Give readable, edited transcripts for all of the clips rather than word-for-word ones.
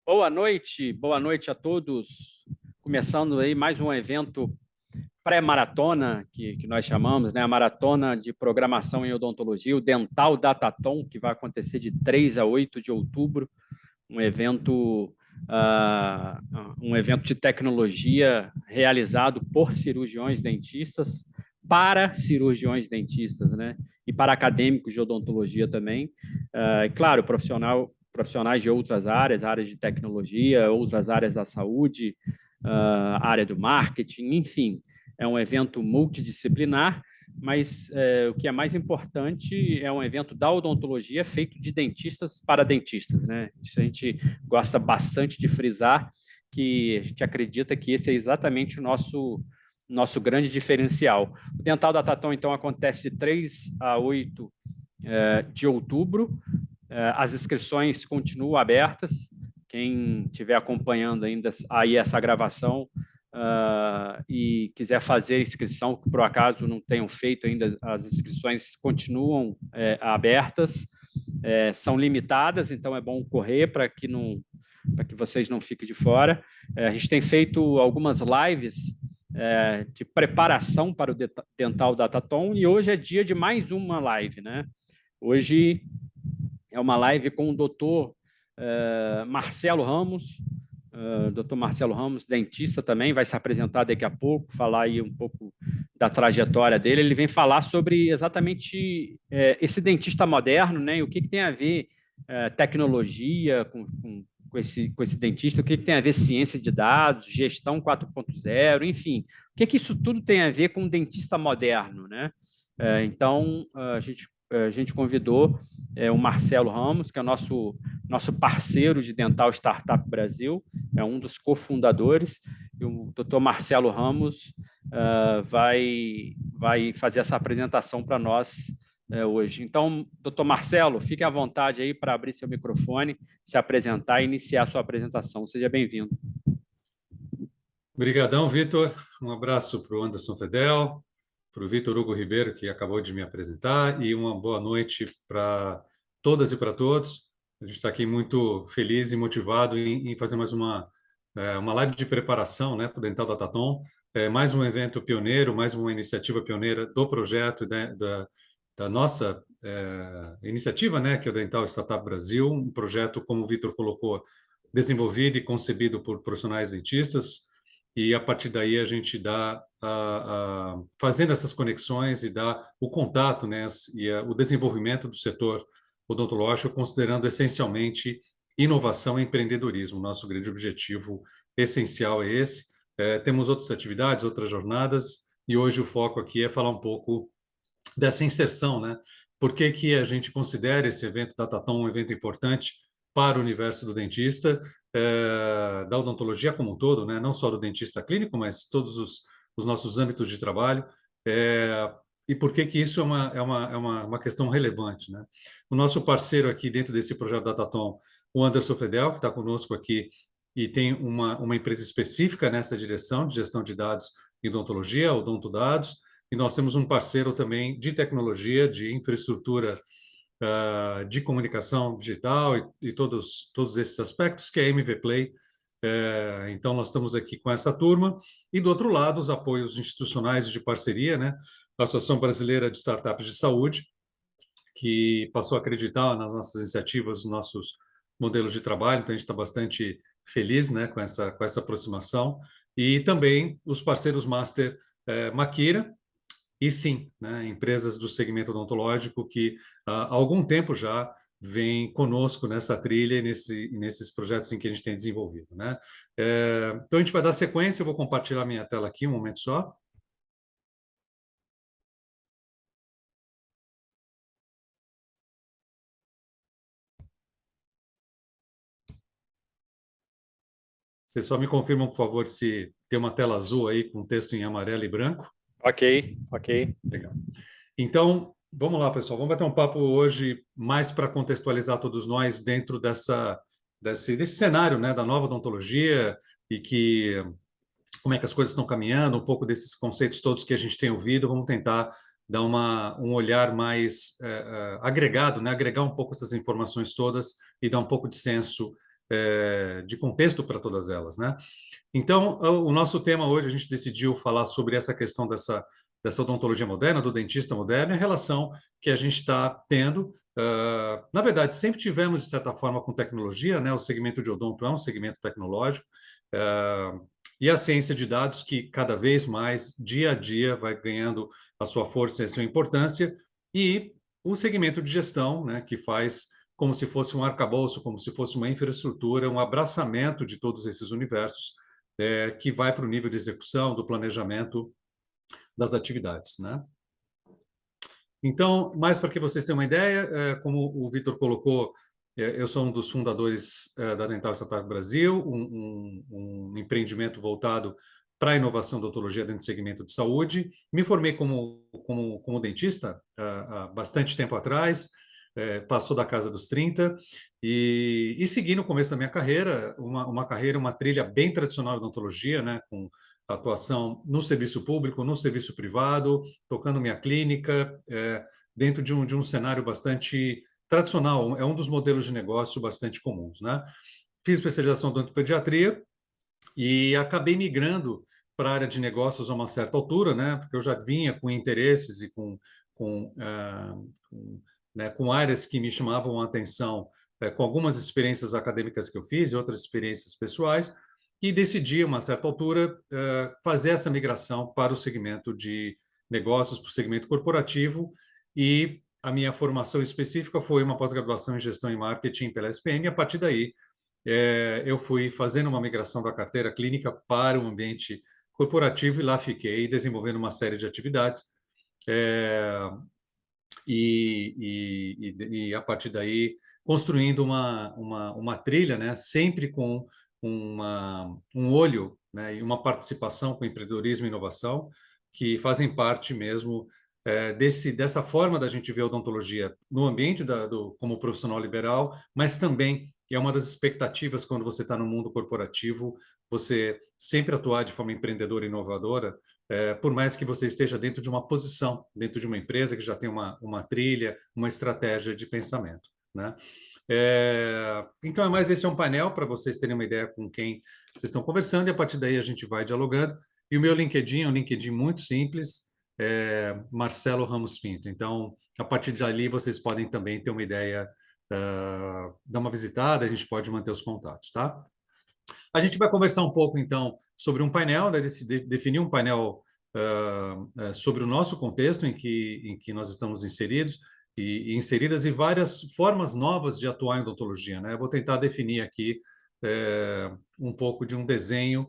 Boa noite a todos. Começando aí mais um evento pré-maratona, que nós chamamos, né? A Maratona de Programação em Odontologia, o Dental Datathon, que vai acontecer de 3 a 8 de outubro, um evento, um evento de tecnologia realizado por cirurgiões dentistas, para cirurgiões dentistas, né? E para acadêmicos de odontologia também. E claro, profissionais de outras áreas de tecnologia, outras áreas da saúde, área do marketing, enfim. É um evento multidisciplinar, mas o que é mais importante é um evento da odontologia feito de dentistas para dentistas, né? Isso a gente gosta bastante de frisar, que a gente acredita que esse é exatamente o nosso grande diferencial. O Dental Datathon, então, acontece de 3 a 8 de outubro. As inscrições continuam abertas. Quem estiver acompanhando ainda aí essa gravação e quiser fazer inscrição, que por acaso não tenham feito ainda, as inscrições continuam abertas, são limitadas, então é bom correr para que vocês não fiquem de fora. A gente tem feito algumas lives de preparação para o Dental Datathon e hoje é dia de mais uma live, né? Hoje é uma live com o doutor Marcelo Ramos. Dr. Marcelo Ramos, dentista também, vai se apresentar daqui a pouco, falar aí um pouco da trajetória dele. Ele vem falar sobre exatamente esse dentista moderno, né? E o que tem a ver tecnologia com esse dentista, o que tem a ver ciência de dados, gestão 4.0, enfim, o que isso tudo tem a ver com o dentista moderno, né? Então, a gente convidou o Marcelo Ramos, que é nosso parceiro de Dental Startup Brasil, é um dos cofundadores, e o Dr. Marcelo Ramos vai fazer essa apresentação para nós hoje. Então, doutor Marcelo, fique à vontade aí para abrir seu microfone, se apresentar e iniciar a sua apresentação. Seja bem-vindo. Obrigadão, Vitor. Um abraço para o Anderson Fedel, para o Vitor Hugo Ribeiro, que acabou de me apresentar, e uma boa noite para todas e para todos. A gente está aqui muito feliz e motivado em fazer mais uma live de preparação, né, para o Dental Datathon. Mais um evento pioneiro, mais uma iniciativa pioneira do projeto da nossa iniciativa, né, que é o Dental Startup Brasil, um projeto, como o Vitor colocou, desenvolvido e concebido por profissionais dentistas, e a partir daí a gente dá, fazendo essas conexões e dá o contato, né, e o desenvolvimento do setor odontológico, considerando essencialmente inovação e empreendedorismo. Nosso grande objetivo essencial é esse. Temos outras atividades, outras jornadas, e hoje o foco aqui é falar um pouco dessa inserção, né? Por que a gente considera esse evento Datathon um evento importante para o universo do dentista, da odontologia como um todo, né? Não só do dentista clínico, mas todos os nossos âmbitos de trabalho, e por que isso é uma questão relevante, né? O nosso parceiro aqui dentro desse projeto Datathon, o Anderson Fedel, que está conosco aqui e tem uma empresa específica nessa direção de gestão de dados em odontologia, Odonto Dados, e nós temos um parceiro também de tecnologia, de infraestrutura de comunicação digital e todos esses aspectos, que é a MV Play. Então, nós estamos aqui com essa turma. E, do outro lado, os apoios institucionais e de parceria, né? A Associação Brasileira de Startups de Saúde, que passou a acreditar nas nossas iniciativas, nos nossos modelos de trabalho. Então, a gente está bastante feliz, né, com essa aproximação. E também os parceiros Master Maquira, e sim, né, empresas do segmento odontológico que há algum tempo já vêm conosco nessa trilha e nesses projetos em que a gente tem desenvolvido, né? Então, a gente vai dar sequência, eu vou compartilhar minha tela aqui um momento só. Vocês só me confirmam, por favor, se tem uma tela azul aí com texto em amarelo e branco. Ok. Legal. Então, vamos lá, pessoal. Vamos bater um papo hoje mais para contextualizar todos nós dentro desse cenário, né, da nova odontologia e como é que as coisas estão caminhando, um pouco desses conceitos todos que a gente tem ouvido. Vamos tentar dar um olhar mais agregado, né, agregar um pouco essas informações todas e dar um pouco de senso de contexto para todas elas, né? Então, o nosso tema hoje, a gente decidiu falar sobre essa questão dessa odontologia moderna, do dentista moderno, e a relação que a gente está tendo. Na verdade, sempre tivemos, de certa forma, com tecnologia, né? O segmento de odonto é um segmento tecnológico, e a ciência de dados que cada vez mais, dia a dia, vai ganhando a sua força e a sua importância, e o segmento de gestão, né? Que faz como se fosse um arcabouço, como se fosse uma infraestrutura, um abraçamento de todos esses universos, que vai para o nível de execução, do planejamento das atividades, né? Então, mais para que vocês tenham uma ideia, como o Vitor colocou, eu sou um dos fundadores da Dental Startup Brasil, um empreendimento voltado para a inovação da odontologia dentro do segmento de saúde. Me formei como dentista há bastante tempo atrás, passou da casa dos 30, e segui no começo da minha carreira, uma trilha bem tradicional de odontologia, né, com atuação no serviço público, no serviço privado, tocando minha clínica, dentro de um cenário bastante tradicional, é um dos modelos de negócio bastante comuns, né? Fiz especialização em pediatria e acabei migrando para a área de negócios a uma certa altura, né? Porque eu já vinha com interesses e com áreas que me chamavam a atenção, com algumas experiências acadêmicas que eu fiz e outras experiências pessoais, e decidi, a uma certa altura, fazer essa migração para o segmento de negócios, para o segmento corporativo, e a minha formação específica foi uma pós-graduação em gestão e marketing pela SPM, e a partir daí eu fui fazendo uma migração da carteira clínica para o ambiente corporativo, e lá fiquei desenvolvendo uma série de atividades, e a partir daí construindo uma trilha, né, sempre com um olho, né, e uma participação com empreendedorismo e inovação, que fazem parte mesmo dessa forma da gente ver a odontologia no ambiente como profissional liberal, mas também é uma das expectativas quando você está no mundo corporativo, você sempre atuar de forma empreendedora e inovadora, por mais que você esteja dentro de uma posição, dentro de uma empresa que já tem uma trilha, uma estratégia de pensamento, né? Então, esse é um painel para vocês terem uma ideia com quem vocês estão conversando, e a partir daí a gente vai dialogando. E o meu LinkedIn é um LinkedIn muito simples, Marcelo Ramos Pinto. Então, a partir dali, vocês podem também ter uma ideia, dar uma visitada, a gente pode manter os contatos, tá? A gente vai conversar um pouco, então, sobre um painel, né, definir um painel sobre o nosso contexto em que nós estamos inseridos e inseridas, e várias formas novas de atuar em odontologia, né? Eu vou tentar definir aqui um pouco de um desenho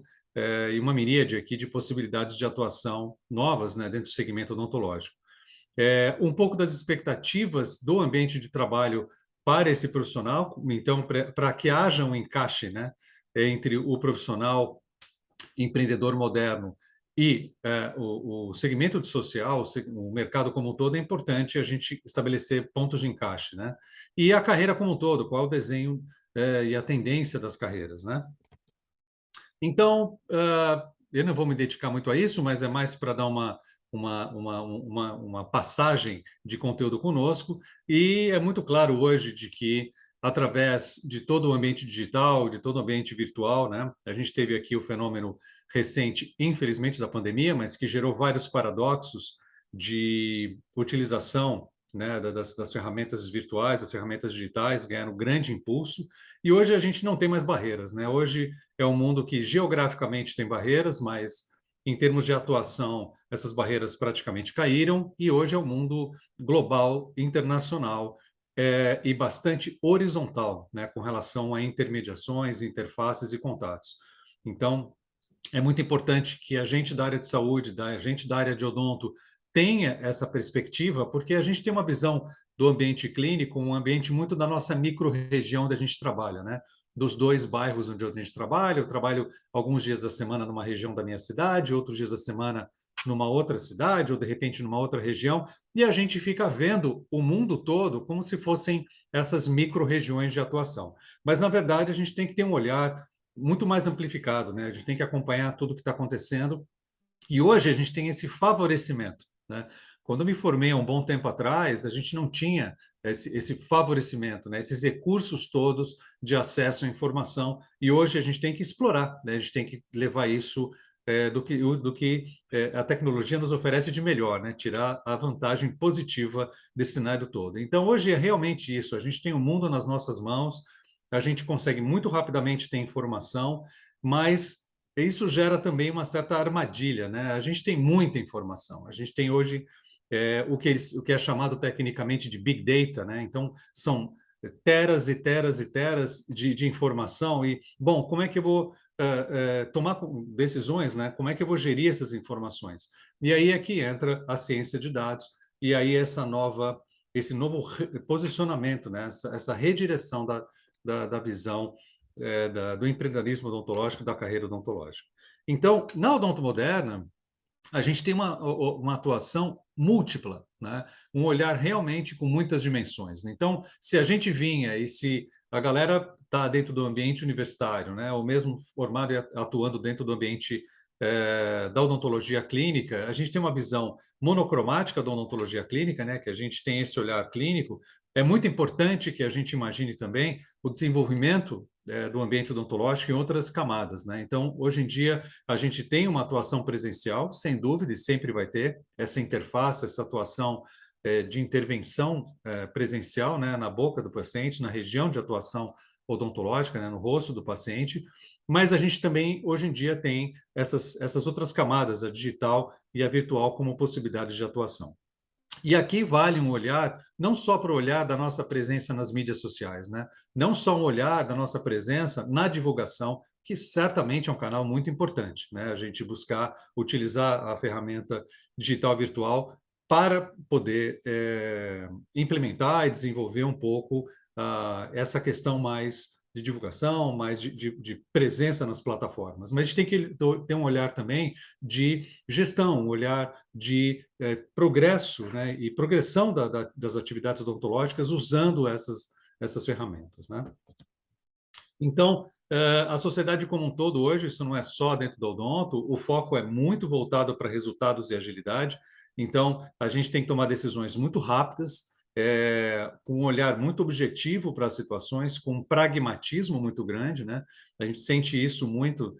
e uma miríade aqui de possibilidades de atuação novas, né, dentro do segmento odontológico. Um pouco das expectativas do ambiente de trabalho para esse profissional, então, para que haja um encaixe, né, entre o profissional empreendedor moderno e o segmento de social, o mercado como um todo, é importante a gente estabelecer pontos de encaixe, né? E a carreira como um todo, qual é o desenho e a tendência das carreiras, né? Então, eu não vou me dedicar muito a isso, mas é mais para dar uma passagem de conteúdo conosco, e é muito claro hoje de que, através de todo o ambiente digital, de todo o ambiente virtual, né, a gente teve aqui o fenômeno recente, infelizmente, da pandemia, mas que gerou vários paradoxos de utilização, né, das ferramentas virtuais, das ferramentas digitais, ganharam grande impulso, e hoje a gente não tem mais barreiras, né? Hoje é um mundo que geograficamente tem barreiras, mas em termos de atuação, essas barreiras praticamente caíram, e hoje é um mundo global, internacional, e bastante horizontal, né, com relação a intermediações, interfaces e contatos. Então, é muito importante que a gente da área de saúde, a gente da área de odonto, tenha essa perspectiva, porque a gente tem uma visão do ambiente clínico, um ambiente muito da nossa micro-região onde a gente trabalha, né? Dos 2 bairros onde a gente trabalha. Eu trabalho alguns dias da semana numa região da minha cidade, outros dias da semana numa outra cidade, ou de repente numa outra região, e a gente fica vendo o mundo todo como se fossem essas micro-regiões de atuação. Mas, na verdade, a gente tem que ter um olhar muito mais amplificado, né? A gente tem que acompanhar tudo o que está acontecendo, e hoje a gente tem esse favorecimento, né? Quando eu me formei há um bom tempo atrás, a gente não tinha esse favorecimento, né? Esses recursos todos de acesso à informação, e hoje a gente tem que explorar, né? A gente tem que levar isso do que a tecnologia nos oferece de melhor, né? Tirar a vantagem positiva desse cenário todo. Então, hoje é realmente isso, a gente tem o mundo nas nossas mãos, a gente consegue muito rapidamente ter informação, mas isso gera também uma certa armadilha, né? A gente tem muita informação, a gente tem hoje o que é chamado tecnicamente de Big Data, né? Então, são teras e teras e teras de informação e, bom, como é que eu vou tomar decisões, né? Como é que eu vou gerir essas informações? E aí é que entra a ciência de dados e aí esse novo posicionamento, né? Essa redireção da visão do empreendedorismo odontológico, da carreira odontológica. Então, na odonto moderna, a gente tem uma atuação múltipla, né? Um olhar realmente com muitas dimensões. Então, se a gente vinha e se a galera está dentro do ambiente universitário, né? Ou mesmo formado e atuando dentro do ambiente da odontologia clínica, a gente tem uma visão monocromática da odontologia clínica, né? Que a gente tem esse olhar clínico. É muito importante que a gente imagine também o desenvolvimento do ambiente odontológico em outras camadas, né? Então, hoje em dia, a gente tem uma atuação presencial, sem dúvida, e sempre vai ter essa interface, essa atuação de intervenção presencial, né, na boca do paciente, na região de atuação odontológica, né, no rosto do paciente, mas a gente também, hoje em dia, tem essas outras camadas, a digital e a virtual, como possibilidades de atuação. E aqui vale um olhar, não só para o olhar da nossa presença nas mídias sociais, né? Não só um olhar da nossa presença na divulgação, que certamente é um canal muito importante, né? A gente buscar utilizar a ferramenta digital virtual para poder implementar e desenvolver um pouco essa questão mais de divulgação, mais de presença nas plataformas. Mas a gente tem que ter um olhar também de gestão, um olhar de progresso, né, e progressão das atividades odontológicas usando essas ferramentas, né? Então, a sociedade como um todo hoje, isso não é só dentro do odonto, o foco é muito voltado para resultados e agilidade. Então, a gente tem que tomar decisões muito rápidas, com um olhar muito objetivo para as situações, com um pragmatismo muito grande, né? A gente sente isso muito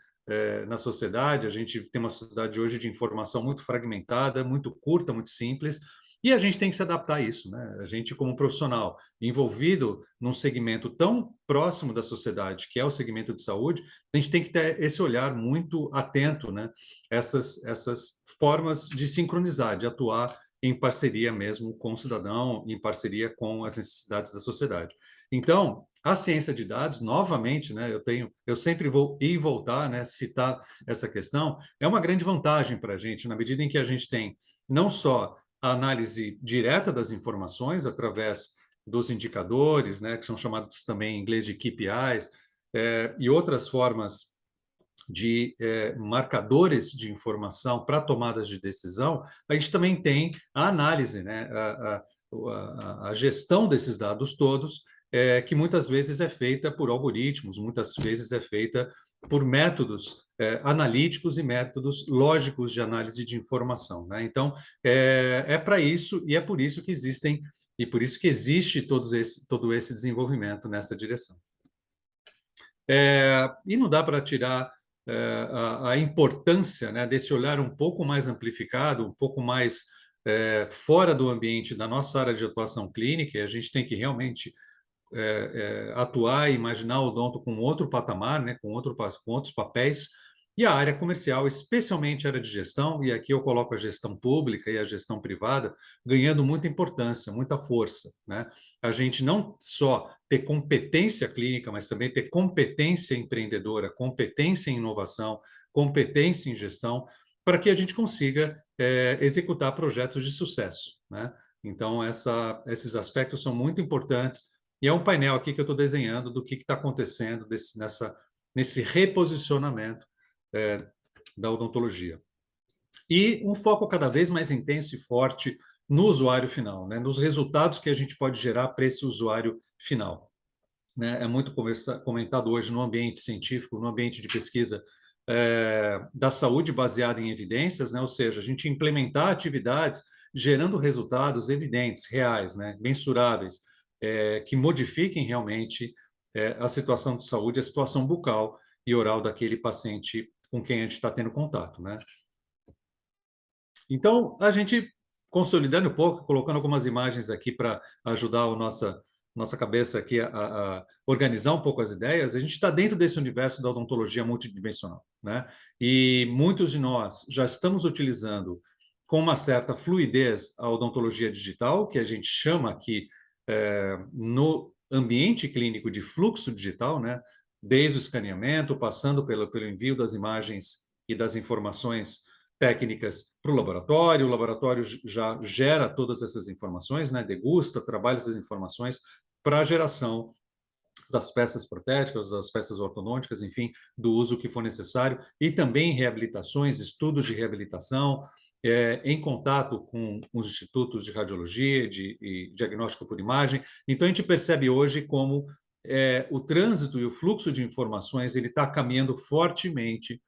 na sociedade, a gente tem uma sociedade hoje de informação muito fragmentada, muito curta, muito simples, e a gente tem que se adaptar a isso, né? A gente, como profissional, envolvido num segmento tão próximo da sociedade, que é o segmento de saúde, a gente tem que ter esse olhar muito atento, né? Essas formas de sincronizar, de atuar em parceria mesmo com o cidadão, em parceria com as necessidades da sociedade. Então, a ciência de dados, novamente, né, eu sempre vou ir e voltar, né, citar essa questão, é uma grande vantagem para a gente, na medida em que a gente tem não só a análise direta das informações através dos indicadores, né, que são chamados também em inglês de KPIs, e outras formas de marcadores de informação para tomadas de decisão, a gente também tem a análise, né, a gestão desses dados todos, que muitas vezes é feita por algoritmos, muitas vezes é feita por métodos analíticos e métodos lógicos de análise de informação, né? Então, para isso, e é por isso que existem, e por isso que existe todo esse desenvolvimento nessa direção. E não dá para tirar a importância, né, desse olhar um pouco mais amplificado, um pouco mais fora do ambiente da nossa área de atuação clínica, e a gente tem que realmente atuar e imaginar o odonto com outro patamar, né, com outros papéis, e a área comercial, especialmente a área de gestão, e aqui eu coloco a gestão pública e a gestão privada, ganhando muita importância, muita força, né? A gente não só ter competência clínica, mas também ter competência empreendedora, competência em inovação, competência em gestão, para que a gente consiga executar projetos de sucesso, né? Então, esses aspectos são muito importantes, e é um painel aqui que eu estou desenhando do que está acontecendo nesse reposicionamento da odontologia. E um foco cada vez mais intenso e forte no usuário final, né? Nos resultados que a gente pode gerar para esse usuário final, né? É muito comentado hoje no ambiente científico, no ambiente de pesquisa da saúde baseada em evidências, né? Ou seja, a gente implementar atividades gerando resultados evidentes, reais, né, mensuráveis, que modifiquem realmente a situação de saúde, a situação bucal e oral daquele paciente com quem a gente está tendo contato, né? Então, a gente, consolidando um pouco, colocando algumas imagens aqui para ajudar a nossa cabeça aqui a organizar um pouco as ideias, a gente está dentro desse universo da odontologia multidimensional, né? E muitos de nós já estamos utilizando com uma certa fluidez a odontologia digital, que a gente chama aqui no ambiente clínico de fluxo digital, né? Desde o escaneamento, passando pelo envio das imagens e das informações técnicas para o laboratório já gera todas essas informações, né? Degusta, trabalha essas informações para a geração das peças protéticas, das peças ortodônticas, enfim, do uso que for necessário, e também reabilitações, estudos de reabilitação, em contato com os institutos de radiologia, e diagnóstico por imagem. Então, a gente percebe hoje como o trânsito e o fluxo de informações ele está caminhando fortemente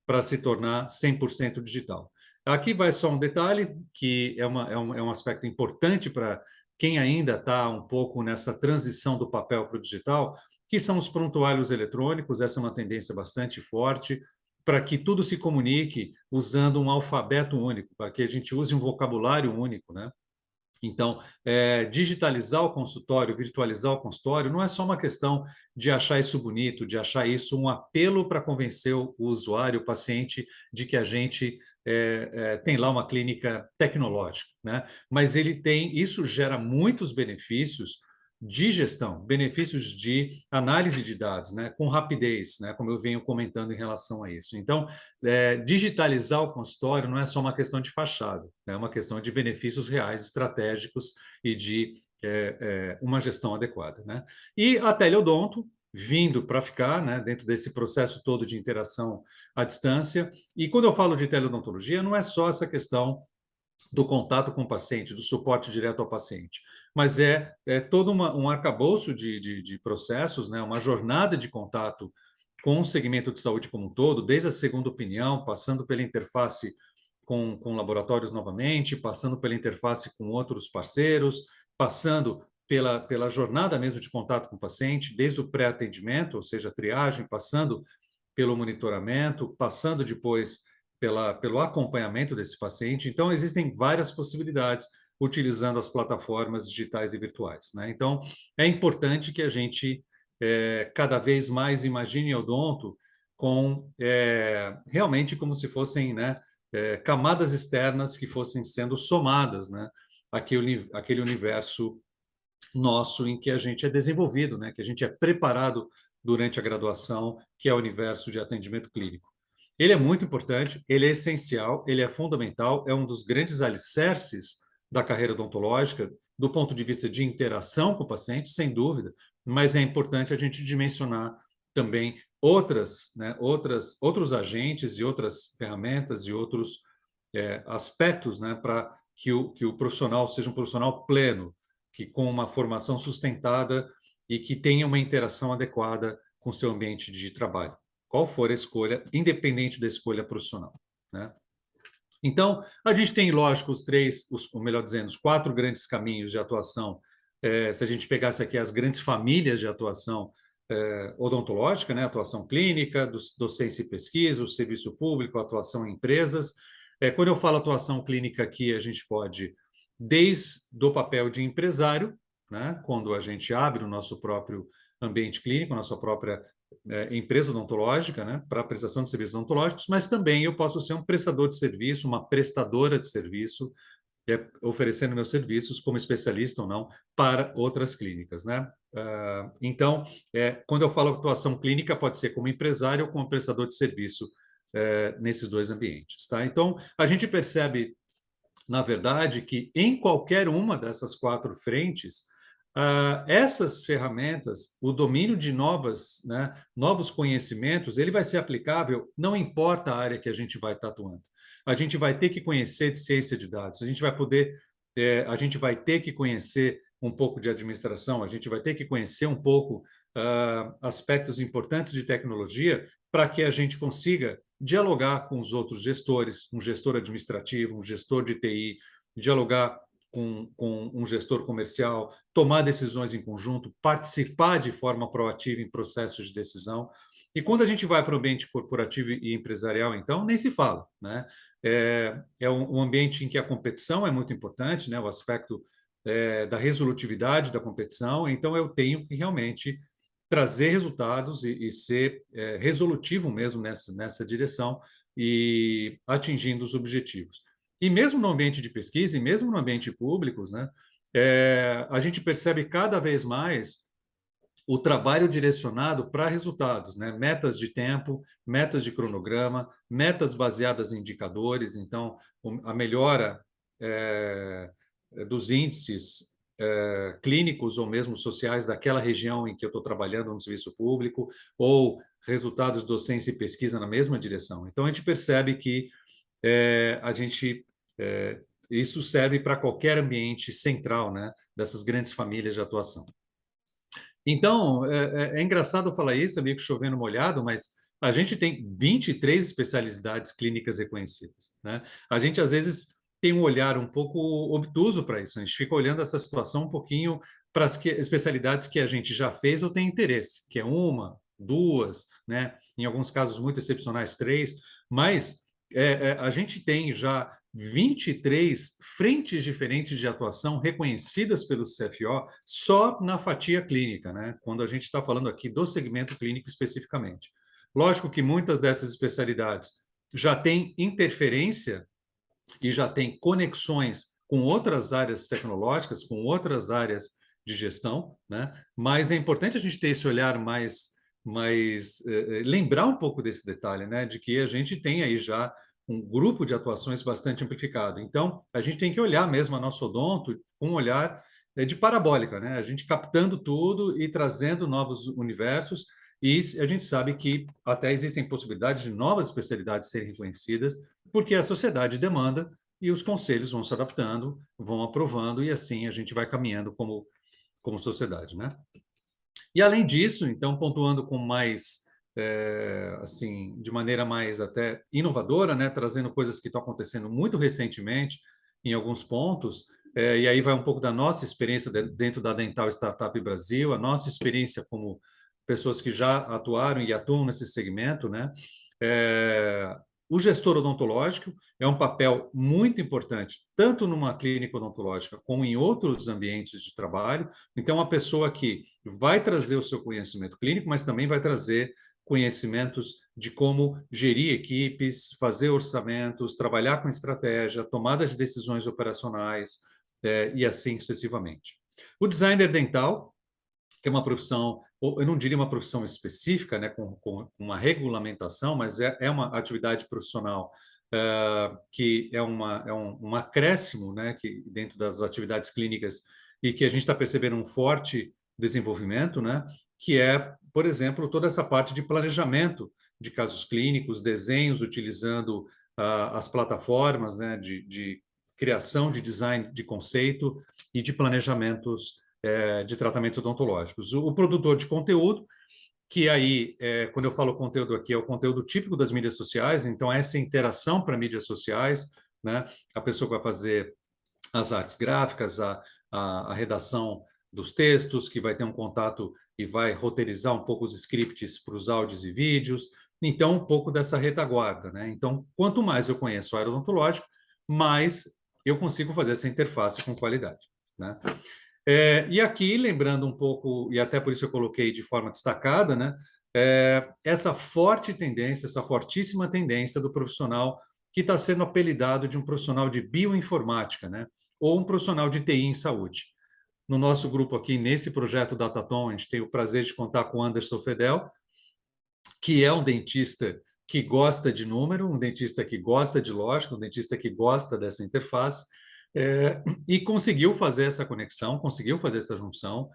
para se tornar 100% digital. Aqui vai só um detalhe, que é um aspecto importante para quem ainda está um pouco nessa transição do papel para o digital, que são os prontuários eletrônicos. Essa é uma tendência bastante forte, para que tudo se comunique usando um alfabeto único, para que a gente use um vocabulário único, né? Então, digitalizar o consultório, virtualizar o consultório, não é só uma questão de achar isso bonito, de achar isso um apelo para convencer o usuário, o paciente, de que a gente tem lá uma clínica tecnológica, né? Mas isso gera muitos benefícios de gestão, benefícios de análise de dados, né? Com rapidez, né? Como eu venho comentando em relação a isso. Então, digitalizar o consultório não é só uma questão de fachada, é uma questão de benefícios reais, estratégicos e de uma gestão adequada, né? E a teleodonto vindo para ficar, né, dentro desse processo todo de interação à distância. E quando eu falo de teleodontologia, não é só essa questão do contato com o paciente, do suporte direto ao paciente, mas todo um arcabouço de processos, né, uma jornada de contato com o segmento de saúde como um todo, desde a segunda opinião, passando pela interface com laboratórios novamente, passando pela interface com outros parceiros, passando pela jornada mesmo de contato com o paciente, desde o pré-atendimento, ou seja, a triagem, passando pelo monitoramento, passando depois pelo acompanhamento desse paciente. Então, existem várias possibilidades utilizando as plataformas digitais e virtuais, né? Então, é importante que a gente cada vez mais imagine odonto com realmente como se fossem, né, camadas externas que fossem sendo somadas, né, aquele universo nosso em que a gente é desenvolvido, né, que a gente é preparado durante a graduação, que é o universo de atendimento clínico. Ele é muito importante, ele é essencial, ele é fundamental, é um dos grandes alicerces da carreira odontológica, do ponto de vista de interação com o paciente, sem dúvida, mas é importante a gente dimensionar também outros agentes e outras ferramentas e outros aspectos, né, para que o profissional seja um profissional pleno, que com uma formação sustentada e que tenha uma interação adequada com o seu ambiente de trabalho, qual for a escolha, independente da escolha profissional, né? Então, a gente tem, lógico, ou melhor dizendo, os 4 grandes caminhos de atuação. Se a gente pegasse aqui as grandes famílias de atuação odontológica, né? Atuação clínica, docência e pesquisa, o serviço público, atuação em empresas. Quando eu falo atuação clínica aqui, a gente pode, desde o papel de empresário, né? Quando a gente abre o nosso próprio ambiente clínico, a nossa própria empresa odontológica, né, para a prestação de serviços odontológicos, mas também eu posso ser um prestador de serviço, uma prestadora de serviço, oferecendo meus serviços como especialista ou não para outras clínicas, né? Então, quando eu falo atuação clínica, pode ser como empresário ou como prestador de serviço nesses 2 ambientes, tá? Então, a gente percebe, na verdade, que em qualquer uma dessas 4 frentes, essas ferramentas, o domínio de novos conhecimentos, ele vai ser aplicável, não importa a área que a gente vai estar atuando. A gente vai ter que conhecer de ciência de dados, a gente vai ter que conhecer um pouco de administração, a gente vai ter que conhecer um pouco aspectos importantes de tecnologia para que a gente consiga dialogar com os outros gestores, um gestor administrativo, um gestor de TI, dialogar com um gestor comercial, tomar decisões em conjunto, participar de forma proativa em processos de decisão. E quando a gente vai para o ambiente corporativo e empresarial, então, nem se fala, né? É um ambiente em que a competição é muito importante, né? O aspecto da resolutividade da competição. Então, eu tenho que realmente trazer resultados e ser resolutivo mesmo nessa direção e atingindo os objetivos. E mesmo no ambiente de pesquisa, e mesmo no ambiente público, né, a gente percebe cada vez mais o trabalho direcionado para resultados, né? Metas de tempo, metas de cronograma, metas baseadas em indicadores. Então, a melhora dos índices clínicos ou mesmo sociais daquela região em que eu estou trabalhando no serviço público, ou resultados de docência e pesquisa na mesma direção. Então, a gente percebe que a gente isso serve para qualquer ambiente central, né, dessas grandes famílias de atuação. Então, é engraçado falar isso, amigo, chovendo molhado, mas a gente tem 23 especialidades clínicas reconhecidas, né? A gente, às vezes, tem um olhar um pouco obtuso para isso. A gente fica olhando essa situação um pouquinho para as especialidades que a gente já fez ou tem interesse, que é uma, duas, né? Em alguns casos muito excepcionais, três, mas a gente tem já 23 frentes diferentes de atuação reconhecidas pelo CFO só na fatia clínica, né? Quando a gente está falando aqui do segmento clínico especificamente. Lógico que muitas dessas especialidades já têm interferência e já têm conexões com outras áreas tecnológicas, com outras áreas de gestão, né? Mas é importante a gente ter esse olhar lembrar um pouco desse detalhe, né? De que a gente tem aí já um grupo de atuações bastante amplificado. Então, a gente tem que olhar mesmo a nosso odonto com um olhar de parabólica, né? A gente captando tudo e trazendo novos universos, e a gente sabe que até existem possibilidades de novas especialidades serem reconhecidas, porque a sociedade demanda e os conselhos vão se adaptando, vão aprovando, e assim a gente vai caminhando como sociedade, né? E além disso, então, pontuando com mais assim, de maneira mais até inovadora, né, trazendo coisas que estão acontecendo muito recentemente em alguns pontos, e aí vai um pouco da nossa experiência dentro da Dental Startup Brasil, a nossa experiência como pessoas que já atuaram e atuam nesse segmento, né? O gestor odontológico é um papel muito importante, tanto numa clínica odontológica como em outros ambientes de trabalho. Então, uma pessoa que vai trazer o seu conhecimento clínico, mas também vai trazer conhecimentos de como gerir equipes, fazer orçamentos, trabalhar com estratégia, tomada de decisões operacionais, e assim sucessivamente. O designer dental, que é uma profissão, eu não diria uma profissão específica, né, com uma regulamentação, mas é uma atividade profissional que é um acréscimo, né, que dentro das atividades clínicas, e que a gente está percebendo um forte desenvolvimento, né, que é, por exemplo, toda essa parte de planejamento de casos clínicos, desenhos utilizando as plataformas, né, de criação de design de conceito e de planejamentos de tratamentos odontológicos. O produtor de conteúdo, que aí, quando eu falo conteúdo aqui, é o conteúdo típico das mídias sociais, então essa interação para mídias sociais, né? A pessoa vai fazer as artes gráficas, a redação dos textos, que vai ter um contato e vai roteirizar um pouco os scripts para os áudios e vídeos, então um pouco dessa retaguarda, né? Então, quanto mais eu conheço a área odontológica, mais eu consigo fazer essa interface com qualidade, né? E aqui, lembrando um pouco, e até por isso eu coloquei de forma destacada, né, essa forte tendência, essa fortíssima tendência do profissional que está sendo apelidado de um profissional de bioinformática, né, ou um profissional de TI em saúde. No nosso grupo aqui, nesse projeto Datatom, a gente tem o prazer de contar com o Anderson Fedel, que é um dentista que gosta de número, um dentista que gosta de lógica, um dentista que gosta dessa interface, e conseguiu fazer essa conexão, conseguiu fazer essa junção,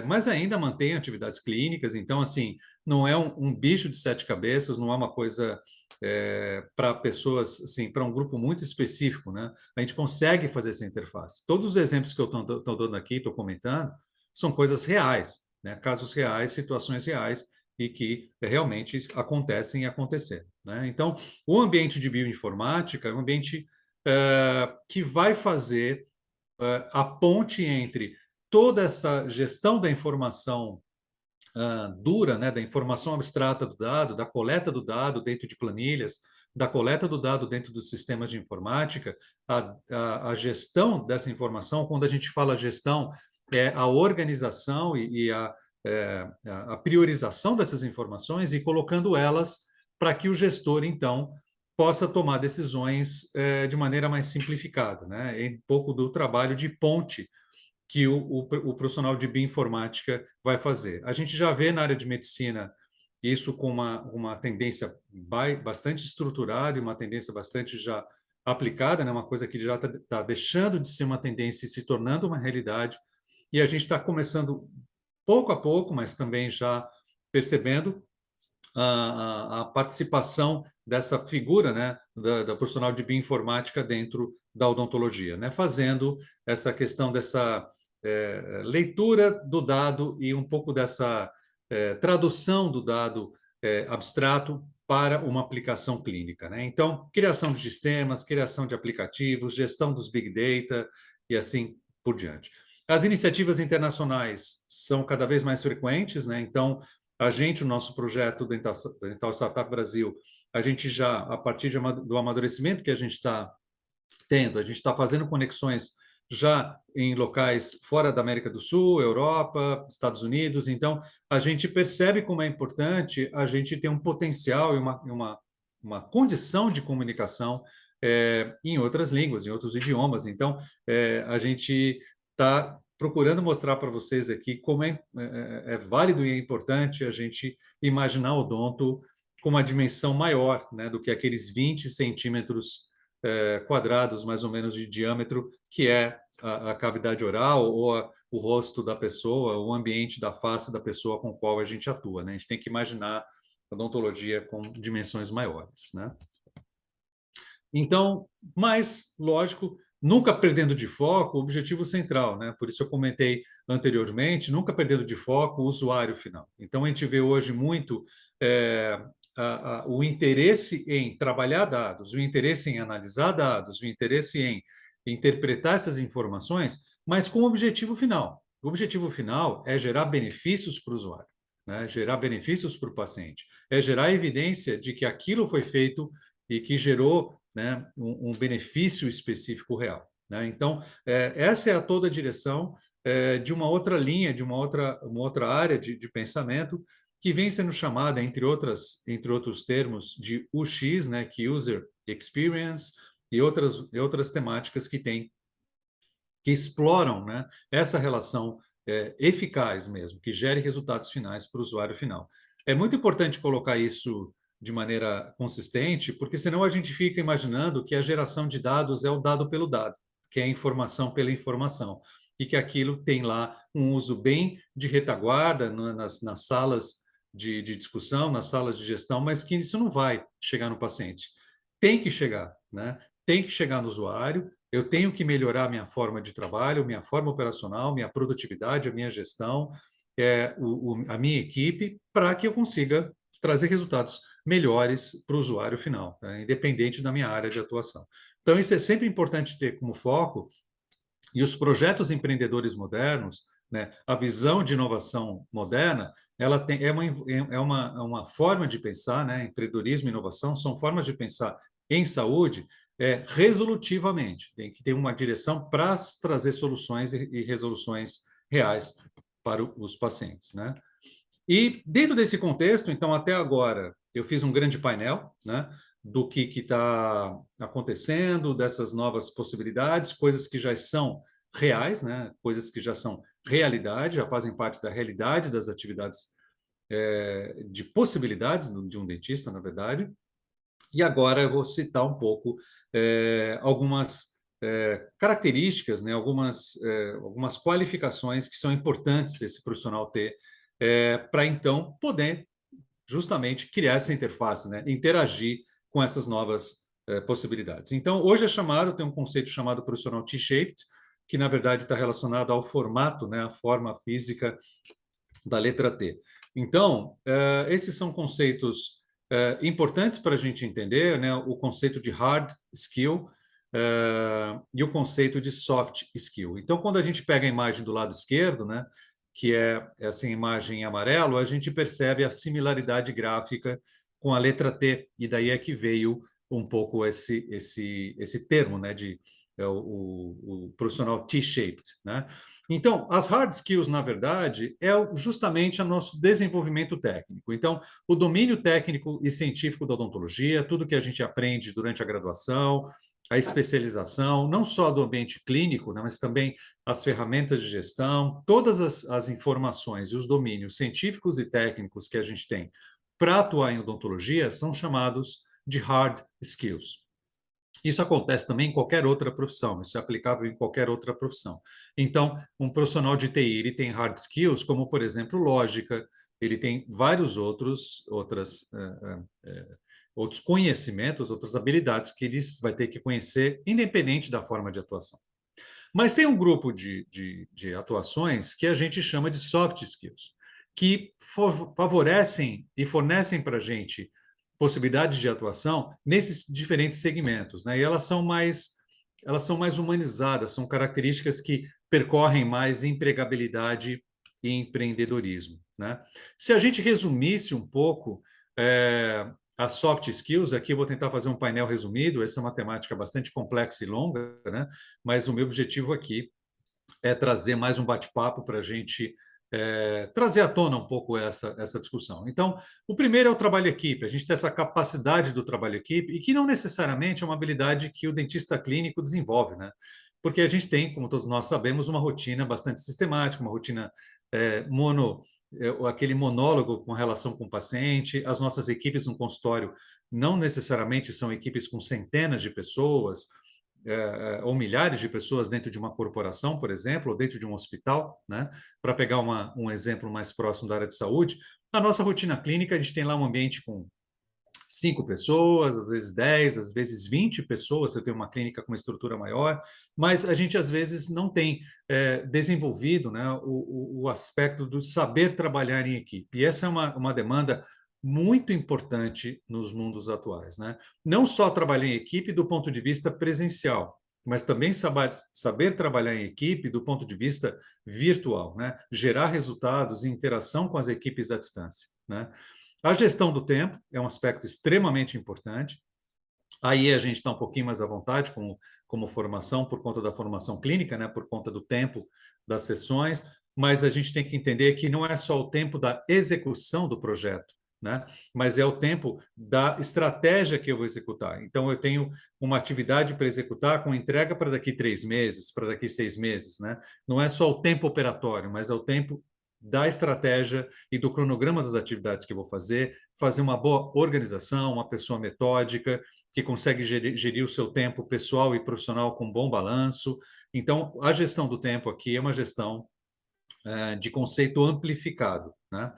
mas ainda mantém atividades clínicas. Então, assim, não é um bicho de sete cabeças, não é uma coisa para pessoas, assim, para um grupo muito específico, né? A gente consegue fazer essa interface. Todos os exemplos que eu estou dando aqui, estou comentando, são coisas reais, né? Casos reais, situações reais, e que realmente acontecem e acontecer, né? Então, o ambiente de bioinformática é um ambiente que vai fazer a ponte entre toda essa gestão da informação dura, né, da informação abstrata do dado, da coleta do dado dentro de planilhas, da coleta do dado dentro dos sistemas de informática, a gestão dessa informação. Quando a gente fala gestão, é a organização e a priorização dessas informações e colocando elas para que o gestor, então, possa tomar decisões de maneira mais simplificada, né? É um pouco do trabalho de ponte que o profissional de bioinformática vai fazer. A gente já vê na área de medicina isso com uma tendência bastante estruturada e uma tendência bastante já aplicada, né? Uma coisa que já está deixando de ser uma tendência e se tornando uma realidade. E a gente está começando pouco a pouco, mas também já percebendo a participação dessa figura, né, da profissional de bioinformática dentro da odontologia, né, fazendo essa questão dessa leitura do dado e um pouco dessa tradução do dado abstrato para uma aplicação clínica, né? Então, criação de sistemas, criação de aplicativos, gestão dos big data e assim por diante. As iniciativas internacionais são cada vez mais frequentes, né? Então, a gente, o nosso projeto do Dental Startup Brasil, a gente já, a partir do amadurecimento que a gente está tendo, a gente está fazendo conexões já em locais fora da América do Sul, Europa, Estados Unidos. Então, a gente percebe como é importante a gente ter um potencial e uma condição de comunicação em outras línguas, em outros idiomas. Então, a gente está procurando mostrar para vocês aqui como é válido e é importante a gente imaginar o odonto com uma dimensão maior, né, do que aqueles 20 centímetros quadrados, mais ou menos, de diâmetro, que é a cavidade oral ou o rosto da pessoa, o ambiente da face da pessoa com a qual a gente atua, né? A gente tem que imaginar a odontologia com dimensões maiores, né? Então, mas, lógico, nunca perdendo de foco o objetivo central, né? Por isso eu comentei anteriormente, nunca perdendo de foco o usuário final. Então, a gente vê hoje muito o interesse em trabalhar dados, o interesse em analisar dados, o interesse em interpretar essas informações, mas com o objetivo final. O objetivo final é gerar benefícios para o usuário, né? Gerar benefícios para o paciente, é gerar evidência de que aquilo foi feito e que gerou, né, um benefício específico real, né? Então, essa é a toda a direção de uma outra linha, de uma outra área de pensamento, que vem sendo chamada, entre outros termos, de UX, né, que User Experience, e outras temáticas que exploram, né, essa relação eficaz mesmo, que gere resultados finais para o usuário final. É muito importante colocar isso de maneira consistente, porque senão a gente fica imaginando que a geração de dados é o dado pelo dado, que é a informação pela informação, e que aquilo tem lá um uso bem de retaguarda nas salas de discussão, nas salas de gestão, mas que isso não vai chegar no paciente. Tem que chegar, né? Tem que chegar no usuário. Eu tenho que melhorar a minha forma de trabalho, minha forma operacional, minha produtividade, a minha gestão, a minha equipe, para que eu consiga trazer resultados melhores para o usuário final, né? Independente da minha área de atuação. Então, isso é sempre importante ter como foco, e os projetos empreendedores modernos, né, a visão de inovação moderna, ela é uma forma de pensar, né? Empreendedorismo e inovação são formas de pensar em saúde resolutivamente. Tem que ter uma direção para trazer soluções e resoluções reais para os pacientes, né? E dentro desse contexto, então, até agora, eu fiz um grande painel, né, do que está acontecendo, dessas novas possibilidades, coisas que já são reais, né, coisas que já são realidade, já fazem parte da realidade das atividades de possibilidades de um dentista, na verdade. E agora eu vou citar um pouco algumas características, né, algumas qualificações que são importantes esse profissional ter para então poder justamente criar essa interface, né, interagir com essas novas possibilidades. Então, hoje tem um conceito chamado profissional T-shaped, que na verdade está relacionado ao formato, né, a forma física da letra T. Então, esses são conceitos importantes para a gente entender, né, o conceito de hard skill, e o conceito de soft skill. Então, quando a gente pega a imagem do lado esquerdo, né, que é essa imagem em amarelo, a gente percebe a similaridade gráfica com a letra T, e daí é que veio um pouco esse termo, né, de o profissional T-shaped, né? Então, as hard skills, na verdade, é justamente o nosso desenvolvimento técnico. Então, o domínio técnico e científico da odontologia, tudo que a gente aprende durante a graduação, a especialização, não só do ambiente clínico, né, mas também as ferramentas de gestão, todas as informações e os domínios científicos e técnicos que a gente tem para atuar em odontologia são chamados de hard skills. Isso acontece também em qualquer outra profissão, isso é aplicável em qualquer outra profissão. Então, um profissional de TI, ele tem hard skills, como, por exemplo, lógica, ele tem vários outros conhecimentos, outras habilidades que ele vai ter que conhecer, independente da forma de atuação. Mas tem um grupo de atuações que a gente chama de soft skills, que favorecem e fornecem para a gente possibilidades de atuação nesses diferentes segmentos, né? E elas são mais humanizadas, são características que percorrem mais empregabilidade e empreendedorismo, né? Se a gente resumisse um pouco as soft skills, aqui eu vou tentar fazer um painel resumido, essa é uma temática bastante complexa e longa, né? Mas o meu objetivo aqui é trazer mais um bate-papo para a gente trazer à tona um pouco essa discussão. Então, o primeiro é o trabalho em equipe, a gente tem essa capacidade do trabalho em equipe, e que não necessariamente é uma habilidade que o dentista clínico desenvolve, né? Porque a gente tem, como todos nós sabemos, uma rotina bastante sistemática, uma rotina aquele monólogo com relação com o paciente. As nossas equipes no consultório não necessariamente são equipes com centenas de pessoas, ou milhares de pessoas dentro de uma corporação, por exemplo, ou dentro de um hospital, né? Para pegar um exemplo mais próximo da área de saúde, a nossa rotina clínica, a gente tem lá um ambiente com 5 pessoas, às vezes 10, às vezes 20 pessoas, você tem uma clínica com uma estrutura maior, mas a gente às vezes não tem desenvolvido, né, o aspecto do saber trabalhar em equipe. E essa é uma demanda muito importante nos mundos atuais, né? Não só trabalhar em equipe do ponto de vista presencial, mas também saber trabalhar em equipe do ponto de vista virtual, né? Gerar resultados e interação com as equipes à distância, né? A gestão do tempo é um aspecto extremamente importante. Aí a gente está um pouquinho mais à vontade como formação, por conta da formação clínica, né? Por conta do tempo das sessões, mas a gente tem que entender que não é só o tempo da execução do projeto, né? Mas é o tempo da estratégia que eu vou executar. Então, eu tenho uma atividade para executar com entrega para daqui 3 meses, para daqui 6 meses, né? Não é só o tempo operatório, mas é o tempo da estratégia e do cronograma das atividades que eu vou fazer uma boa organização, uma pessoa metódica, que consegue gerir o seu tempo pessoal e profissional com bom balanço. Então, a gestão do tempo aqui é uma gestão de conceito amplificado, né?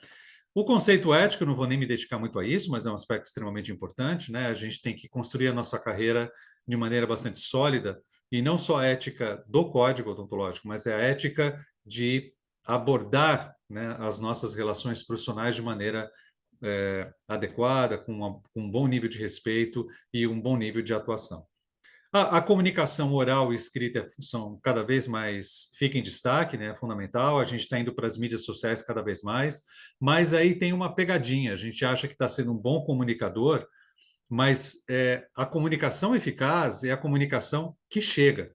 O conceito ético, eu não vou nem me dedicar muito a isso, mas é um aspecto extremamente importante, né? A gente tem que construir a nossa carreira de maneira bastante sólida, e não só a ética do código odontológico, mas é a ética de abordar, né, as nossas relações profissionais de maneira adequada, com um bom nível de respeito e um bom nível de atuação. A comunicação oral e escrita são cada vez mais, fica em destaque, né? É fundamental. A gente está indo para as mídias sociais cada vez mais, mas aí tem uma pegadinha. A gente acha que está sendo um bom comunicador, mas a comunicação eficaz é a comunicação que chega,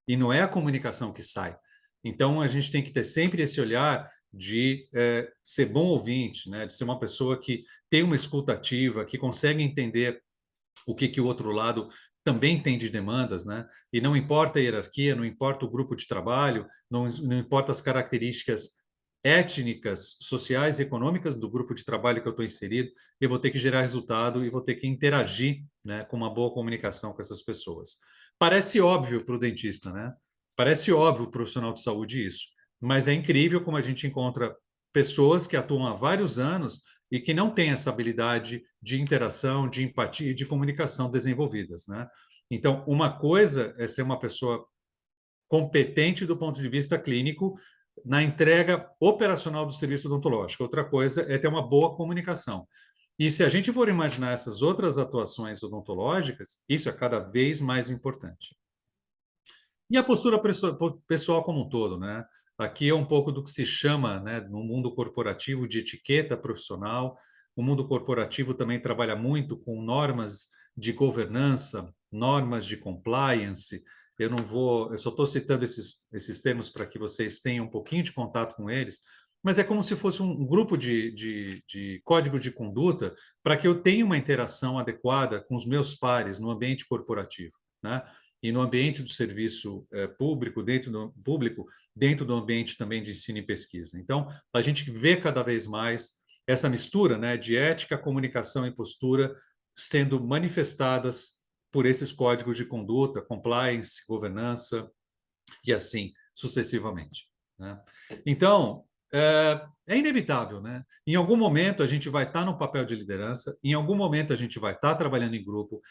e não é a comunicação que sai. Então, a gente tem que ter sempre esse olhar de ser bom ouvinte, né? De ser uma pessoa que tem uma escuta ativa, que consegue entender o que o outro lado também tem de demandas, né? E não importa a hierarquia, não importa o grupo de trabalho, não importa as características étnicas, sociais e econômicas do grupo de trabalho que eu estou inserido, eu vou ter que gerar resultado e vou ter que interagir, né, com uma boa comunicação com essas pessoas. Parece óbvio para o dentista, né? Parece óbvio para o profissional de saúde isso, mas é incrível como a gente encontra pessoas que atuam há vários anos e que não têm essa habilidade de interação, de empatia e de comunicação desenvolvidas, né? Então, uma coisa é ser uma pessoa competente do ponto de vista clínico na entrega operacional do serviço odontológico. Outra coisa é ter uma boa comunicação. E se a gente for imaginar essas outras atuações odontológicas, isso é cada vez mais importante. E a postura pessoal como um todo, né? Aqui é um pouco do que se chama, né, no mundo corporativo, de etiqueta profissional. O mundo corporativo também trabalha muito com normas de governança, normas de compliance. Eu só estou citando esses termos para que vocês tenham um pouquinho de contato com eles, mas é como se fosse um grupo de código de conduta para que eu tenha uma interação adequada com os meus pares no ambiente corporativo, né? E no ambiente do serviço público, dentro do ambiente também de ensino e pesquisa. Então, a gente vê cada vez mais essa mistura, né, de ética, comunicação e postura sendo manifestadas por esses códigos de conduta, compliance, governança e assim sucessivamente, né? Então, é inevitável, né? Em algum momento a gente vai estar no papel de liderança, em algum momento a gente vai estar trabalhando em grupo,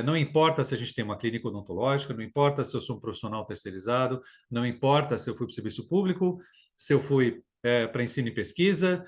não importa se a gente tem uma clínica odontológica, não importa se eu sou um profissional terceirizado, não importa se eu fui para o serviço público, se eu fui para ensino e pesquisa,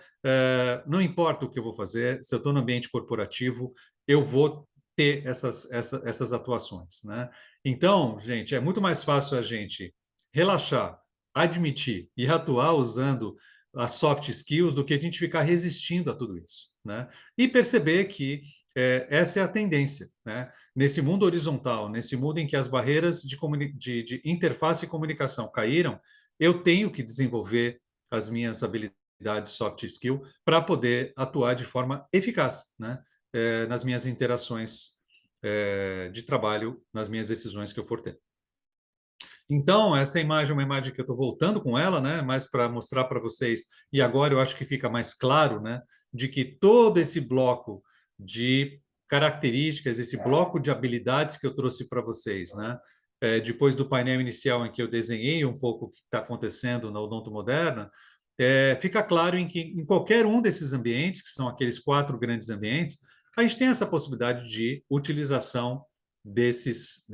não importa o que eu vou fazer, se eu estou no ambiente corporativo, eu vou ter essas atuações, né? Então, gente, é muito mais fácil a gente relaxar, admitir e atuar usando as soft skills do que a gente ficar resistindo a tudo isso, né? E perceber que essa é a tendência, né? Nesse mundo horizontal, nesse mundo em que as barreiras de interface e comunicação caíram, eu tenho que desenvolver as minhas habilidades soft skill para poder atuar de forma eficaz, né? Nas minhas interações de trabalho, nas minhas decisões que eu for ter. Então, essa imagem é uma imagem que eu estou voltando com ela, né? Mas para mostrar para vocês, e agora eu acho que fica mais claro, né? De que todo esse bloco de características, esse bloco de habilidades que eu trouxe para vocês, né? Depois do painel inicial em que eu desenhei um pouco o que está acontecendo na Odonto Moderna, fica claro em que em qualquer um desses ambientes, que são aqueles 4 grandes ambientes, a gente tem essa possibilidade de utilização desses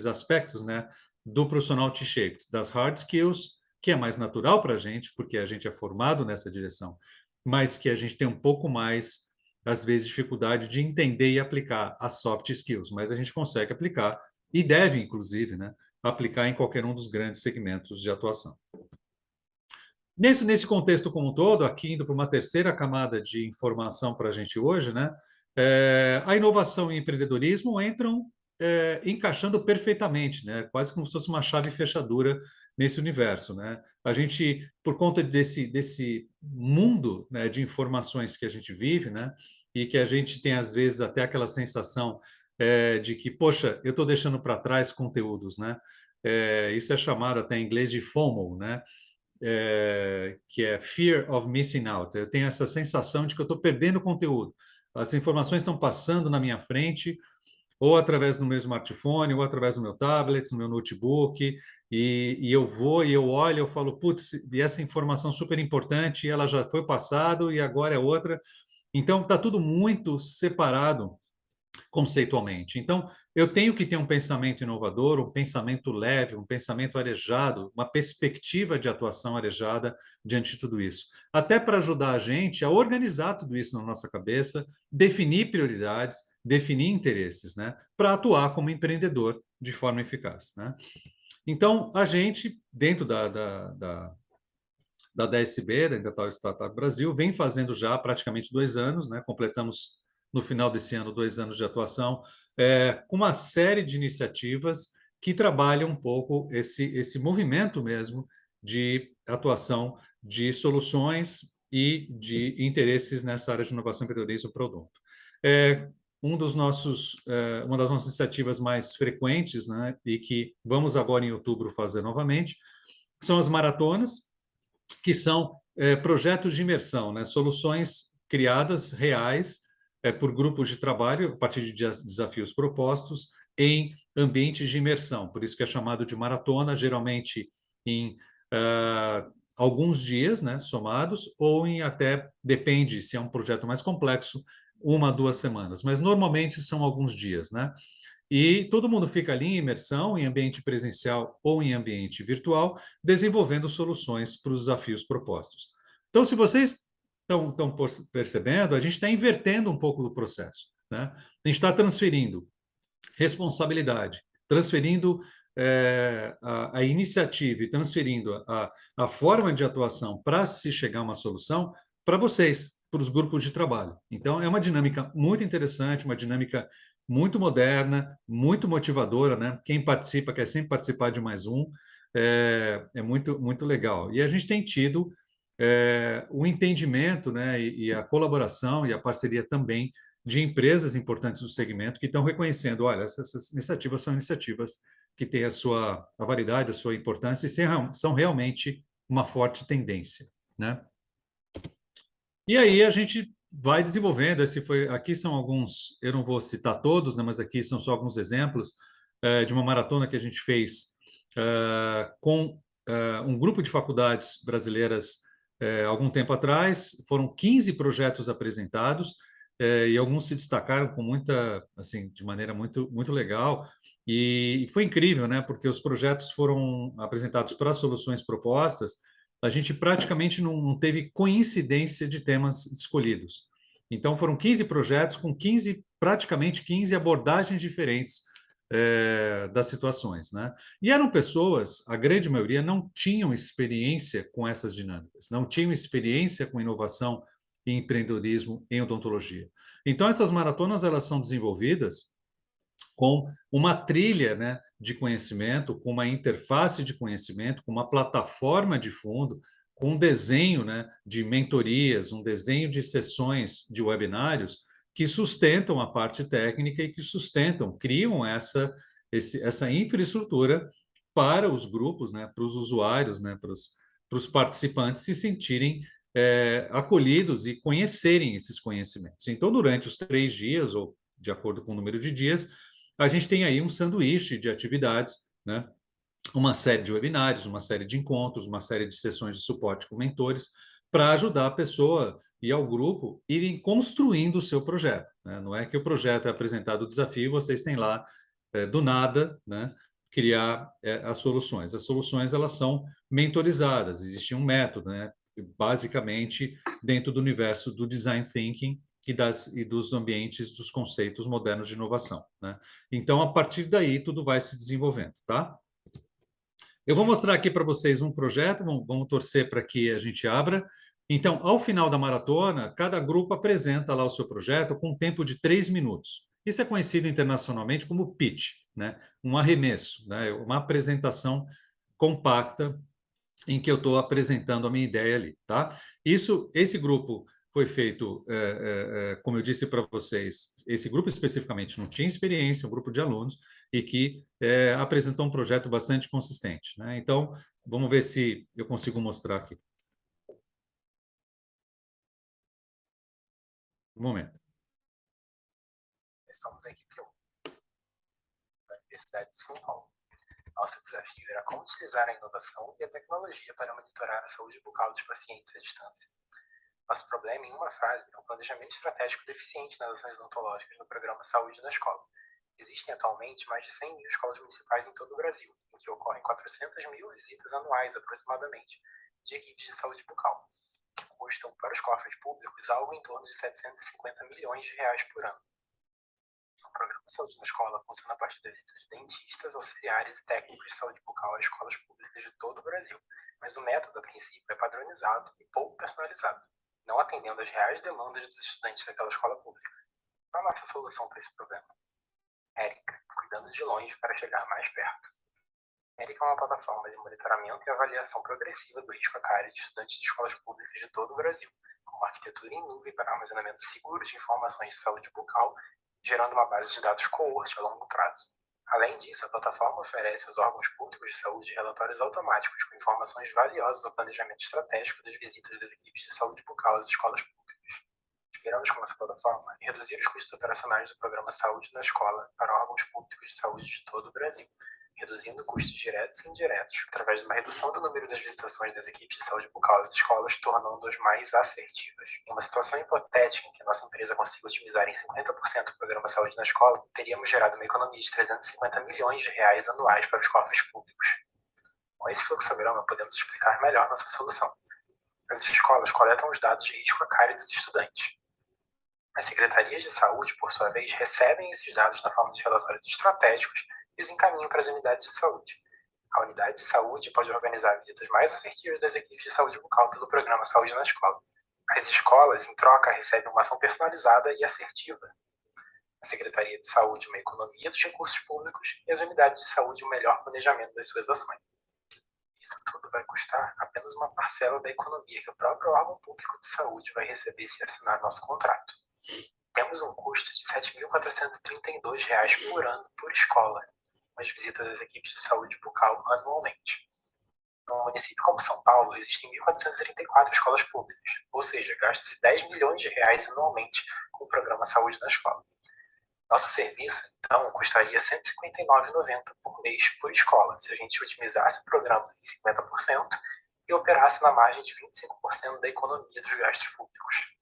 aspectos, né? Do profissional T-shaped, das hard skills, que é mais natural para a gente, porque a gente é formado nessa direção, mas que a gente tem um pouco mais, às vezes, dificuldade de entender e aplicar as soft skills, mas a gente consegue aplicar e deve, inclusive, né, aplicar em qualquer um dos grandes segmentos de atuação. Nesse contexto como um todo, aqui indo para uma terceira camada de informação para a gente hoje, né, a inovação e o empreendedorismo entram encaixando perfeitamente, né, quase como se fosse uma chave fechadura nesse universo, né? A gente, por conta desse mundo, né, de informações que a gente vive, né, e que a gente tem às vezes até aquela sensação de que, poxa, eu estou deixando para trás conteúdos, né? Isso é chamado até em inglês de FOMO, né? Que é Fear of Missing Out. Eu tenho essa sensação de que eu estou perdendo conteúdo. As informações estão passando na minha frente, ou através do meu smartphone, ou através do meu tablet, do meu notebook, e eu vou e eu olho, eu falo, putz, e essa informação super importante, ela já foi passado e agora é outra. Então, está tudo muito separado conceitualmente. Então, eu tenho que ter um pensamento inovador, um pensamento leve, um pensamento arejado, uma perspectiva de atuação arejada diante de tudo isso. Até para ajudar a gente a organizar tudo isso na nossa cabeça, definir prioridades, definir interesses, né? Para atuar como empreendedor de forma eficaz, né? Então, a gente, dentro da DSB, da Dental Startup Brasil, vem fazendo já praticamente 2 anos, né? Completamos no final desse ano 2 anos de atuação, com uma série de iniciativas que trabalham um pouco esse movimento mesmo de atuação de soluções e de interesses nessa área de inovação e empreendedorismo para o odonto. Uma das nossas iniciativas mais frequentes, né, e que vamos agora em outubro fazer novamente, são as maratonas, que são projetos de imersão, né? Soluções criadas reais por grupos de trabalho, a partir de desafios propostos em ambientes de imersão. Por isso que é chamado de maratona, geralmente em alguns dias, né, somados, ou em até, depende se é um projeto mais complexo, 1 a 2 semanas. Mas normalmente são alguns dias, né? E todo mundo fica ali em imersão, em ambiente presencial ou em ambiente virtual, desenvolvendo soluções para os desafios propostos. Então, se vocês estão percebendo, a gente está invertendo um pouco do processo, né? A gente está transferindo responsabilidade, transferindo a iniciativa e transferindo a forma de atuação para se chegar a uma solução para vocês, para os grupos de trabalho. Então, é uma dinâmica muito interessante, uma dinâmica muito moderna, muito motivadora, né? Quem participa quer sempre participar de mais um, é muito, muito legal. E a gente tem tido o entendimento, né, e a colaboração e a parceria também de empresas importantes do segmento que estão reconhecendo, olha, essas iniciativas são iniciativas que têm a validade, a sua importância e são realmente uma forte tendência, né? E aí a gente vai desenvolvendo. Aqui são alguns, eu não vou citar todos, né, mas aqui são só alguns exemplos de uma maratona que a gente fez com um grupo de faculdades brasileiras algum tempo atrás. Foram 15 projetos apresentados e alguns se destacaram com muita, assim, de maneira muito, muito legal. E foi incrível, né? Porque os projetos foram apresentados para as soluções propostas. A gente praticamente não teve coincidência de temas escolhidos. Então, foram 15 projetos com praticamente 15 abordagens diferentes das situações, né? E eram pessoas, a grande maioria, não tinham experiência com essas dinâmicas, não tinham experiência com inovação e empreendedorismo em odontologia. Então, essas maratonas, elas são desenvolvidas com uma trilha, né, de conhecimento, com uma interface de conhecimento, com uma plataforma de fundo, com um desenho, né, de mentorias, um desenho de sessões de webinários que sustentam a parte técnica e que criam essa infraestrutura para os grupos, né, para os usuários, né, para os participantes se sentirem acolhidos e conhecerem esses conhecimentos. Então, durante os 3 dias, ou de acordo com o número de dias, a gente tem aí um sanduíche de atividades, né? Uma série de webinários, uma série de encontros, uma série de sessões de suporte com mentores, para ajudar a pessoa e ao grupo irem construindo o seu projeto, né? Não é que o projeto é apresentado o desafio, vocês têm lá, do nada, né, criar as soluções. As soluções, elas são mentorizadas, existe um método, né, basicamente dentro do universo do design thinking e dos ambientes dos conceitos modernos de inovação, né? Então, a partir daí, tudo vai se desenvolvendo, tá? Eu vou mostrar aqui para vocês um projeto, vamos torcer para que a gente abra. Então, ao final da maratona, cada grupo apresenta lá o seu projeto com um tempo de 3 minutos. Isso é conhecido internacionalmente como pitch, né? Um arremesso, né? Uma apresentação compacta em que eu estou apresentando a minha ideia ali, tá? Esse grupo foi feito, como eu disse para vocês, esse grupo especificamente não tinha experiência, um grupo de alunos, e que apresentou um projeto bastante consistente, né? Então, vamos ver se eu consigo mostrar aqui. Um momento. Somos a equipe 1 da Universidade de São Paulo. Nosso desafio era como utilizar a inovação e a tecnologia para monitorar a saúde bucal dos pacientes à distância. Nosso problema, em uma frase, é o planejamento estratégico deficiente nas ações odontológicas no programa Saúde na Escola. Existem atualmente mais de 100 mil escolas municipais em todo o Brasil, em que ocorrem 400 mil visitas anuais, aproximadamente, de equipes de saúde bucal, que custam para os cofres públicos algo em torno de 750 milhões de reais por ano. O programa Saúde na Escola funciona a partir da visita de dentistas, auxiliares e técnicos de saúde bucal às escolas públicas de todo o Brasil, mas o método, a princípio, é padronizado e pouco personalizado, não atendendo às reais demandas dos estudantes daquela escola pública. Qual a nossa solução para esse problema? Érica, cuidando de longe para chegar mais perto. Érica é uma plataforma de monitoramento e avaliação progressiva do risco à cárie de estudantes de escolas públicas de todo o Brasil, com uma arquitetura em nuvem para armazenamento seguro de informações de saúde bucal, gerando uma base de dados coorte a longo prazo. Além disso, a plataforma oferece aos órgãos públicos de saúde relatórios automáticos com informações valiosas ao planejamento estratégico das visitas das equipes de saúde bucal às escolas públicas. Esperamos com essa plataforma reduzir os custos operacionais do programa Saúde na Escola para órgãos públicos de saúde de todo o Brasil, reduzindo custos diretos e indiretos, através de uma redução do número das visitações das equipes de saúde bucal às escolas, tornando-as mais assertivas. Em uma situação hipotética em que nossa empresa consiga otimizar em 50% o programa Saúde na Escola, teríamos gerado uma economia de 350 milhões de reais anuais para os cofres públicos. Com esse fluxograma, podemos explicar melhor nossa solução. As escolas coletam os dados de risco a cara dos estudantes. As secretarias de saúde, por sua vez, recebem esses dados na forma de relatórios estratégicos e os encaminham para as unidades de saúde. A unidade de saúde pode organizar visitas mais assertivas das equipes de saúde bucal pelo programa Saúde na Escola. As escolas, em troca, recebem uma ação personalizada e assertiva. A Secretaria de Saúde uma economia dos recursos públicos e as unidades de saúde um melhor planejamento das suas ações. Isso tudo vai custar apenas uma parcela da economia que o próprio órgão público de saúde vai receber se assinar nosso contrato. Temos um custo de R$ 7.432 por ano por escola, com as visitas às equipes de saúde bucal anualmente. No município como São Paulo, existem 1.434 escolas públicas, ou seja, gasta-se R$ 10 milhões anualmente com o programa Saúde na Escola. Nosso serviço, então, custaria R$ 159,90 por mês por escola, se a gente otimizasse o programa em 50% e operasse na margem de 25% da economia dos gastos públicos.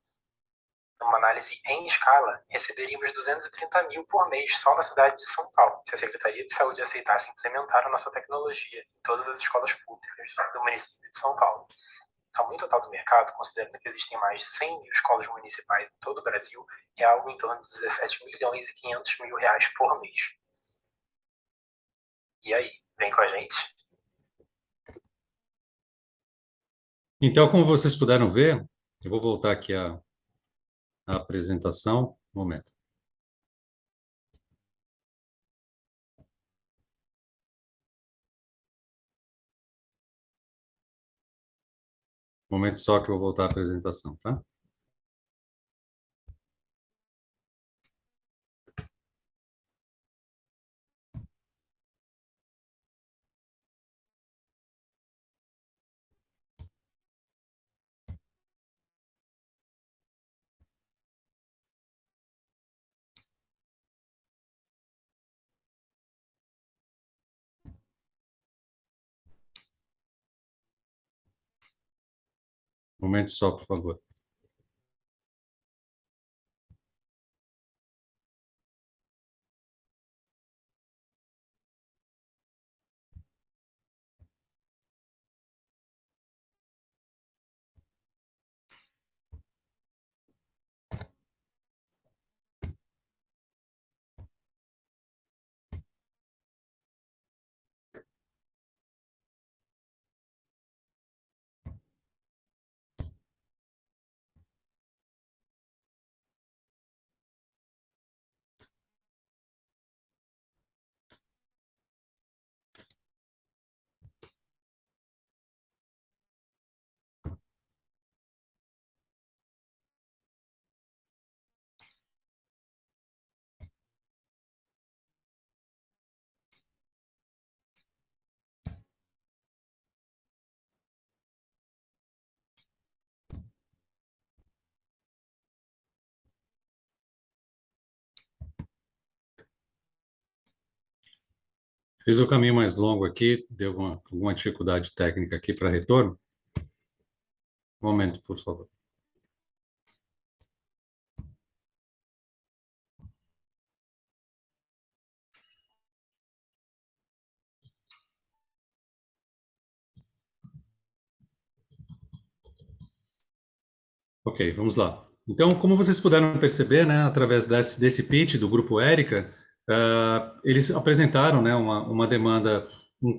Numa análise em escala, receberíamos 230 mil por mês só na cidade de São Paulo, se a Secretaria de Saúde aceitasse implementar a nossa tecnologia em todas as escolas públicas do município de São Paulo. O tamanho total do mercado, considerando que existem mais de 100 mil escolas municipais em todo o Brasil, é algo em torno de R$ 17.500.000 por mês. E aí, vem com a gente? Então, como vocês puderam ver, eu vou voltar aqui à apresentação. Um momento. Um momento só que eu vou voltar à apresentação, tá? Um momento só, por favor. Fiz o caminho mais longo aqui, deu alguma dificuldade técnica aqui para retorno. Um momento, por favor. Ok, vamos lá. Então, como vocês puderam perceber, né, através desse pitch do Grupo Érica, eles apresentaram, né, uma demanda,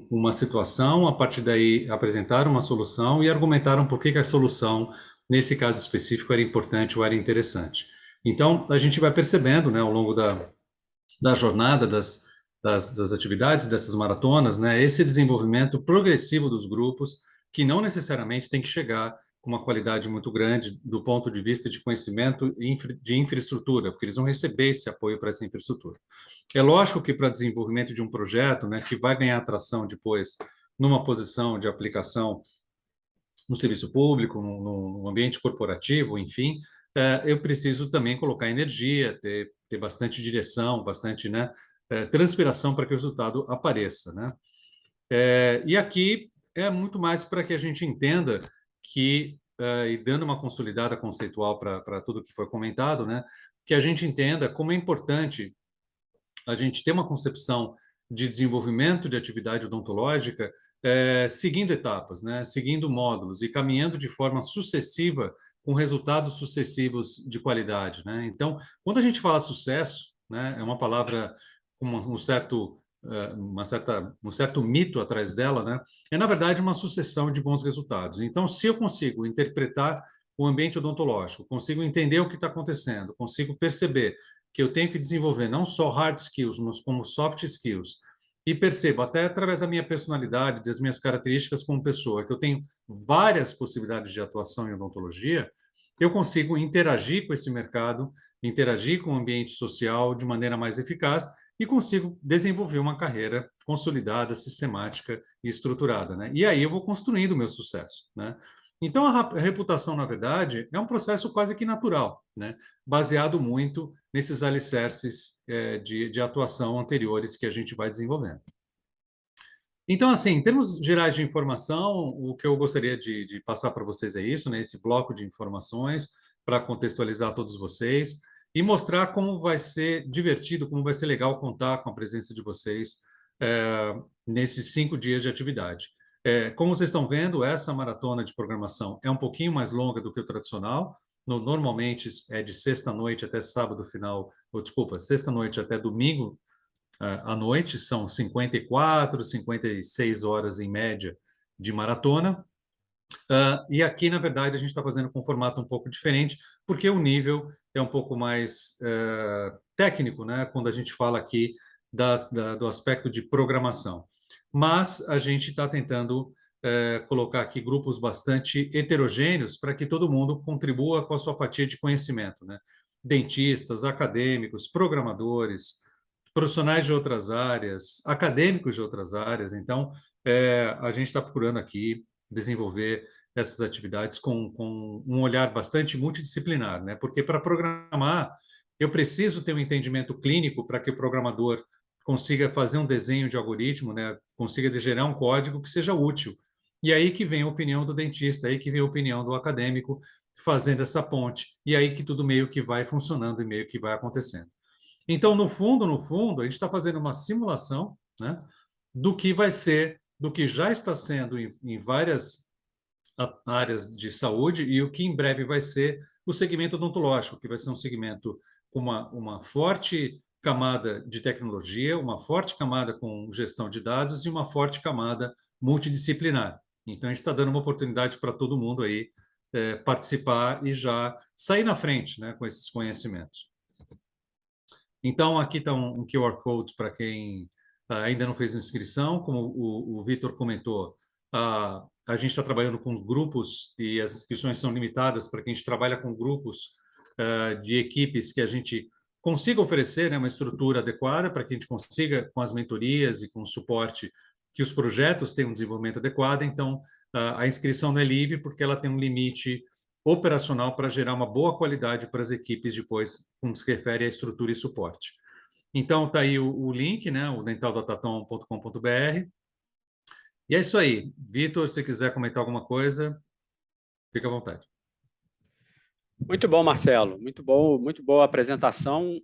uma situação, a partir daí apresentaram uma solução e argumentaram por que a solução, nesse caso específico, era importante ou era interessante. Então, a gente vai percebendo, né, ao longo da jornada, das atividades, dessas maratonas, né, esse desenvolvimento progressivo dos grupos, que não necessariamente tem que chegar com uma qualidade muito grande do ponto de vista de conhecimento de infraestrutura, porque eles vão receber esse apoio para essa infraestrutura. É lógico que para desenvolvimento de um projeto, né, que vai ganhar atração depois numa posição de aplicação no serviço público, no ambiente corporativo, enfim, eu preciso também colocar energia, ter bastante direção, bastante, né, transpiração para que o resultado apareça, né? E aqui é muito mais para que a gente entenda que, e dando uma consolidada conceitual para tudo que foi comentado, né, que a gente entenda como é importante a gente ter uma concepção de desenvolvimento de atividade odontológica seguindo etapas, né? Seguindo módulos e caminhando de forma sucessiva com resultados sucessivos de qualidade, né? Então, quando a gente fala sucesso, né, é uma palavra com um certo mito atrás dela, né? É, na verdade, uma sucessão de bons resultados. Então, se eu consigo interpretar o ambiente odontológico, consigo entender o que está acontecendo, consigo perceber que eu tenho que desenvolver não só hard skills, mas como soft skills, e percebo, até através da minha personalidade, das minhas características como pessoa, que eu tenho várias possibilidades de atuação em odontologia, eu consigo interagir com esse mercado, interagir com o ambiente social de maneira mais eficaz e consigo desenvolver uma carreira consolidada, sistemática e estruturada, né? E aí eu vou construindo o meu sucesso, né? Então, a reputação, na verdade, é um processo quase que natural, né? Baseado muito nesses alicerces de atuação anteriores que a gente vai desenvolvendo. Então, assim, em termos gerais de informação, o que eu gostaria de passar para vocês é isso, né? Esse bloco de informações para contextualizar todos vocês e mostrar como vai ser divertido, como vai ser legal contar com a presença de vocês nesses 5 dias de atividade. Como vocês estão vendo, essa maratona de programação é um pouquinho mais longa do que o tradicional. Normalmente é de sexta-noite até sábado final, ou desculpa, sexta-noite até domingo à noite, são 54, 56 horas em média de maratona. E aqui, na verdade, a gente está fazendo com um formato um pouco diferente, porque o nível é um pouco mais técnico, né? Quando a gente fala aqui do aspecto de programação. Mas a gente está tentando colocar aqui grupos bastante heterogêneos para que todo mundo contribua com a sua fatia de conhecimento, né? Dentistas, acadêmicos, programadores, profissionais de outras áreas, acadêmicos de outras áreas. Então, a gente está procurando aqui desenvolver essas atividades com um olhar bastante multidisciplinar, né? Porque para programar, eu preciso ter um entendimento clínico para que o programador consiga fazer um desenho de algoritmo, né? Consiga gerar um código que seja útil. E aí que vem a opinião do dentista, aí que vem a opinião do acadêmico fazendo essa ponte. E aí que tudo meio que vai funcionando e meio que vai acontecendo. Então, no fundo, a gente está fazendo uma simulação, né, do que vai ser, do que já está sendo em várias áreas de saúde e o que em breve vai ser o segmento odontológico, que vai ser um segmento com uma forte camada de tecnologia, uma forte camada com gestão de dados e uma forte camada multidisciplinar. Então, a gente está dando uma oportunidade para todo mundo aí participar e já sair na frente, né, com esses conhecimentos. Então, aqui está um QR Code para quem ainda não fez inscrição. Como o Vitor comentou, a gente está trabalhando com grupos e as inscrições são limitadas para que a gente trabalha com grupos de equipes que a gente consiga oferecer, né, uma estrutura adequada para que a gente consiga, com as mentorias e com o suporte, que os projetos tenham um desenvolvimento adequado. Então, a inscrição não é livre porque ela tem um limite operacional para gerar uma boa qualidade para as equipes depois, como se refere à estrutura e suporte. Então, está aí o link, né, o dentaldatatom.com.br. E é isso aí. Vitor, se quiser comentar alguma coisa, fica à vontade. Muito bom, Marcelo. Muito bom, muito boa apresentação.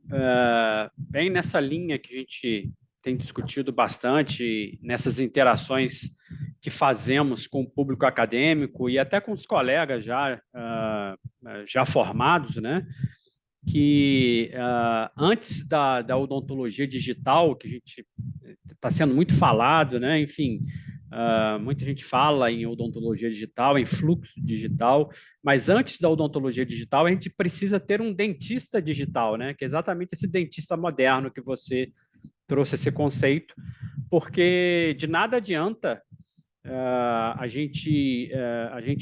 Bem nessa linha que a gente tem discutido bastante, nessas interações que fazemos com o público acadêmico e até com os colegas já formados, né? Que antes da odontologia digital, que a gente está sendo muito falado, né? Enfim, muita gente fala em odontologia digital, em fluxo digital, mas antes da odontologia digital, a gente precisa ter um dentista digital, né? Que é exatamente esse dentista moderno que você trouxe esse conceito, porque de nada adianta a gente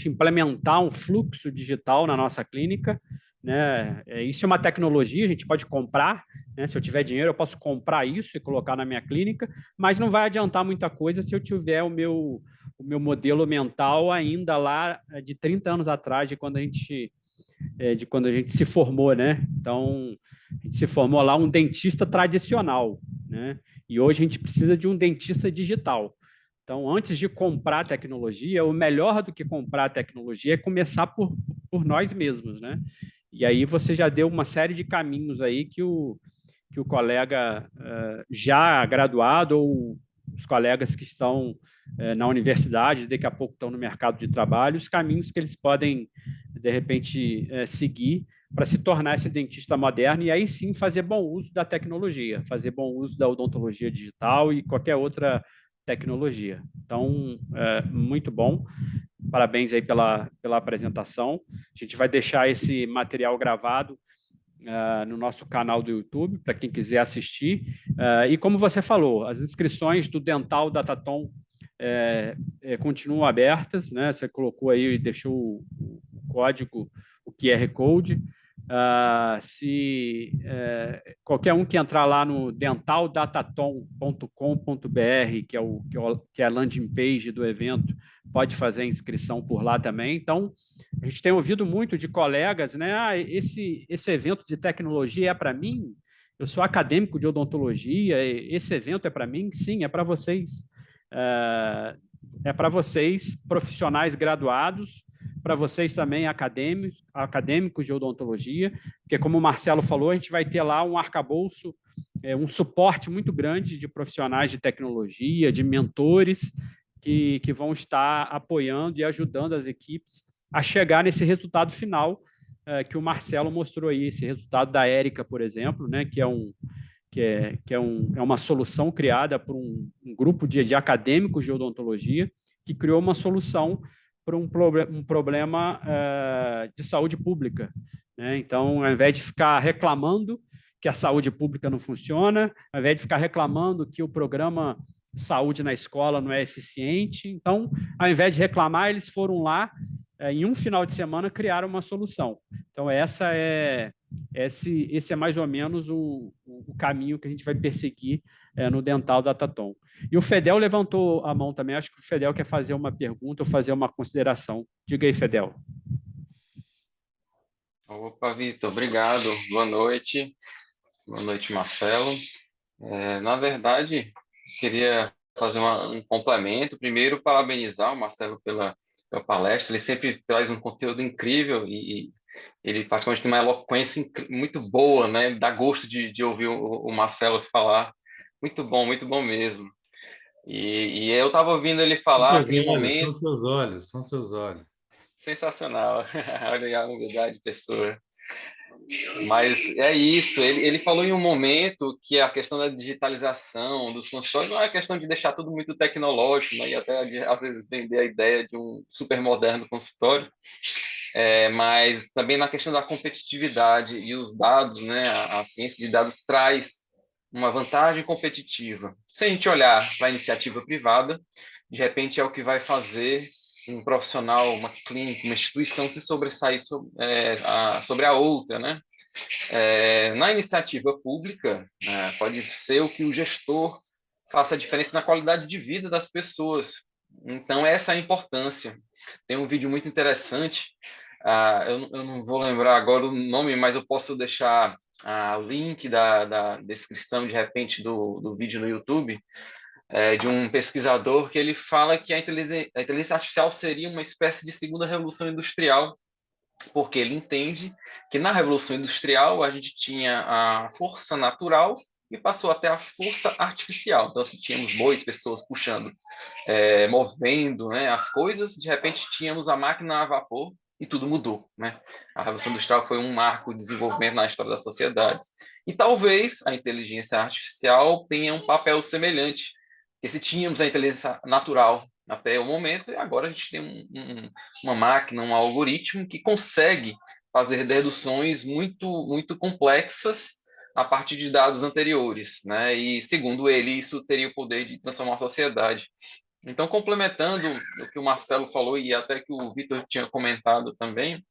implementar um fluxo digital na nossa clínica, né? Isso é uma tecnologia, a gente pode comprar, né? Se eu tiver dinheiro, eu posso comprar isso e colocar na minha clínica, mas não vai adiantar muita coisa se eu tiver o meu modelo mental ainda lá de 30 anos atrás, de quando a gente se formou, né? Então, a gente se formou lá um dentista tradicional, né? E hoje a gente precisa de um dentista digital. Então, antes de comprar tecnologia, o melhor do que comprar tecnologia é começar por nós mesmos, né? E aí você já deu uma série de caminhos aí que o colega já graduado ou os colegas que estão na universidade, daqui a pouco estão no mercado de trabalho, os caminhos que eles podem, de repente, seguir para se tornar esse dentista moderno e aí sim fazer bom uso da tecnologia, fazer bom uso da odontologia digital e qualquer outra tecnologia. Então, muito bom. Parabéns aí pela apresentação. A gente vai deixar esse material gravado no nosso canal do YouTube, para quem quiser assistir. E como você falou, as inscrições do Dental Dataton continuam abertas, né? Você colocou aí, deixou o código, o QR Code. Se qualquer um que entrar lá no dentaldataton.com.br, que é a landing page do evento, pode fazer a inscrição por lá também. Então, a gente tem ouvido muito de colegas, né? Esse evento de tecnologia é para mim? Eu sou acadêmico de odontologia, esse evento é para mim? Sim, é para vocês. É para vocês, profissionais graduados, para vocês também acadêmicos de odontologia, porque, como o Marcelo falou, a gente vai ter lá um arcabouço, um suporte muito grande de profissionais de tecnologia, de mentores, que vão estar apoiando e ajudando as equipes a chegar nesse resultado final que o Marcelo mostrou aí, esse resultado da Érica, por exemplo, né, que é uma solução criada por um grupo de acadêmicos de odontologia que criou uma solução para um problema de saúde pública, né? Então, ao invés de ficar reclamando que a saúde pública não funciona, ao invés de ficar reclamando que o programa de saúde na escola não é eficiente, então, ao invés de reclamar, eles foram lá, em um final de semana, criaram uma solução. Então, esse é mais ou menos o caminho que a gente vai perseguir no Dental Dataton. E o Fedel levantou a mão também. Acho que o Fedel quer fazer uma pergunta ou fazer uma consideração. Diga aí, Fedel. Opa, Vitor, obrigado. Boa noite. Boa noite, Marcelo. Na verdade, queria fazer um complemento. Primeiro, parabenizar o Marcelo pela palestra. Ele sempre traz um conteúdo incrível e ele praticamente tem uma eloquência muito boa, né? Dá gosto de ouvir o Marcelo falar. Muito bom mesmo. E eu estava ouvindo ele falar que em um momento... São seus olhos. Sensacional. Olha a humildade de pessoa. Mas é isso, ele falou em um momento que a questão da digitalização dos consultórios não é questão de deixar tudo muito tecnológico, né? E até às vezes vender a ideia de um super moderno consultório, mas também na questão da competitividade e os dados, né? A ciência de dados traz uma vantagem competitiva. Se a gente olhar para a iniciativa privada, de repente é o que vai fazer um profissional, uma clínica, uma instituição se sobressair sobre a outra, né? Na iniciativa pública, pode ser o que o gestor faça a diferença na qualidade de vida das pessoas. Então, essa é a importância. Tem um vídeo muito interessante, eu não vou lembrar agora o nome, mas eu posso deixar o link da descrição, de repente, do vídeo no YouTube, de um pesquisador que ele fala que a inteligência artificial seria uma espécie de segunda revolução industrial, porque ele entende que na Revolução Industrial a gente tinha a força natural e passou até a força artificial. Então, assim, tínhamos boas pessoas puxando, movendo, né, as coisas, de repente tínhamos a máquina a vapor e tudo mudou, né? A Revolução Industrial foi um marco de desenvolvimento na história das sociedades. E talvez a inteligência artificial tenha um papel semelhante, porque se tínhamos a inteligência natural até o momento, e agora a gente tem uma máquina, um algoritmo que consegue fazer deduções muito complexas a partir de dados anteriores, né? E, segundo ele, isso teria o poder de transformar a sociedade. Então, complementando o que o Marcelo falou e até que o Vitor tinha comentado também,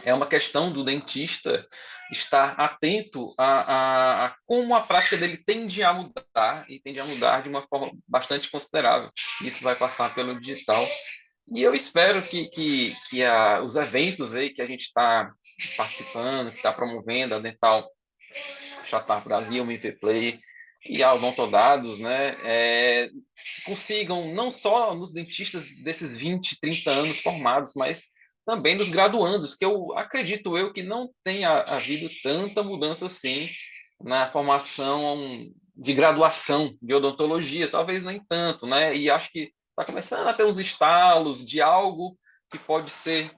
é uma questão do dentista estar atento a como a prática dele tende a mudar, e tende a mudar de uma forma bastante considerável. Isso vai passar pelo digital. E eu espero que os eventos aí que a gente está participando, que está promovendo, a Dental Chatar Brasil, o MVPlay e a Odontodados, né, consigam, não só nos dentistas desses 20, 30 anos formados, mas também dos graduandos, que eu acredito que não tenha havido tanta mudança assim na formação de graduação de odontologia, talvez nem tanto, né? E acho que está começando a ter uns estalos de algo que pode ser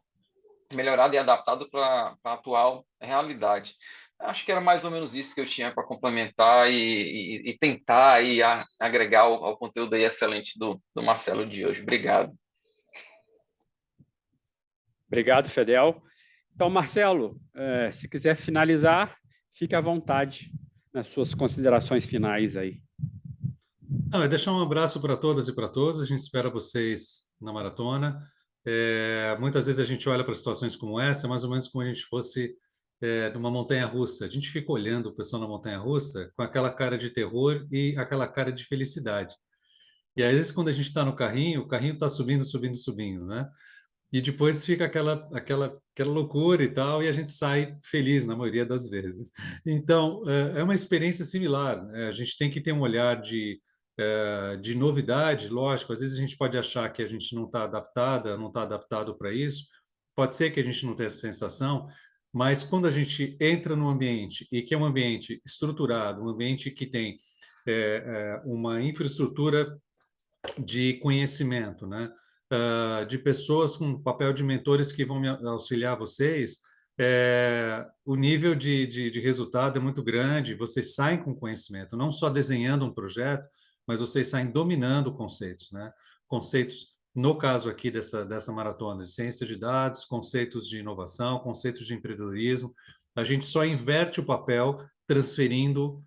melhorado e adaptado para a atual realidade. Acho que era mais ou menos isso que eu tinha para complementar e tentar aí agregar ao conteúdo aí excelente do Marcelo de hoje. Obrigado. Obrigado, Fedel. Então, Marcelo, se quiser finalizar, fique à vontade nas suas considerações finais aí. Não, é deixar um abraço para todas e para todos. A gente espera vocês na maratona. Muitas vezes a gente olha para situações como essa, mais ou menos como a gente fosse numa montanha-russa. A gente fica olhando o pessoal na montanha-russa com aquela cara de terror e aquela cara de felicidade. E às vezes, quando a gente está no carrinho, o carrinho está subindo, subindo, subindo, né? E depois fica aquela loucura e tal, e a gente sai feliz na maioria das vezes. Então, é uma experiência similar, né? A gente tem que ter um olhar de novidade, lógico. Às vezes a gente pode achar que a gente não está adaptada, não está adaptado para isso. Pode ser que a gente não tenha essa sensação, mas quando a gente entra no ambiente, e que é um ambiente estruturado, um ambiente que tem uma infraestrutura de conhecimento, né? De pessoas com papel de mentores que vão auxiliar vocês, o nível de resultado é muito grande, vocês saem com conhecimento, não só desenhando um projeto, mas vocês saem dominando conceitos, né? Conceitos, no caso aqui dessa maratona, de ciência de dados, conceitos de inovação, conceitos de empreendedorismo. A gente só inverte o papel transferindo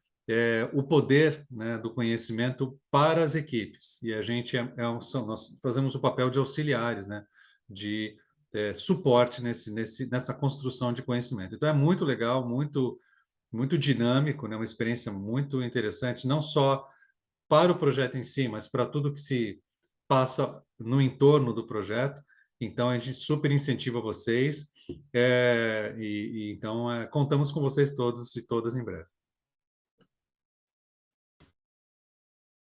o poder, né, do conhecimento para as equipes. E a gente nós fazemos o papel de auxiliares, né, de suporte nessa construção de conhecimento. Então é muito legal, muito dinâmico, né, uma experiência muito interessante, não só para o projeto em si, mas para tudo que se passa no entorno do projeto. Então a gente super incentiva vocês, então contamos com vocês todos e todas em breve.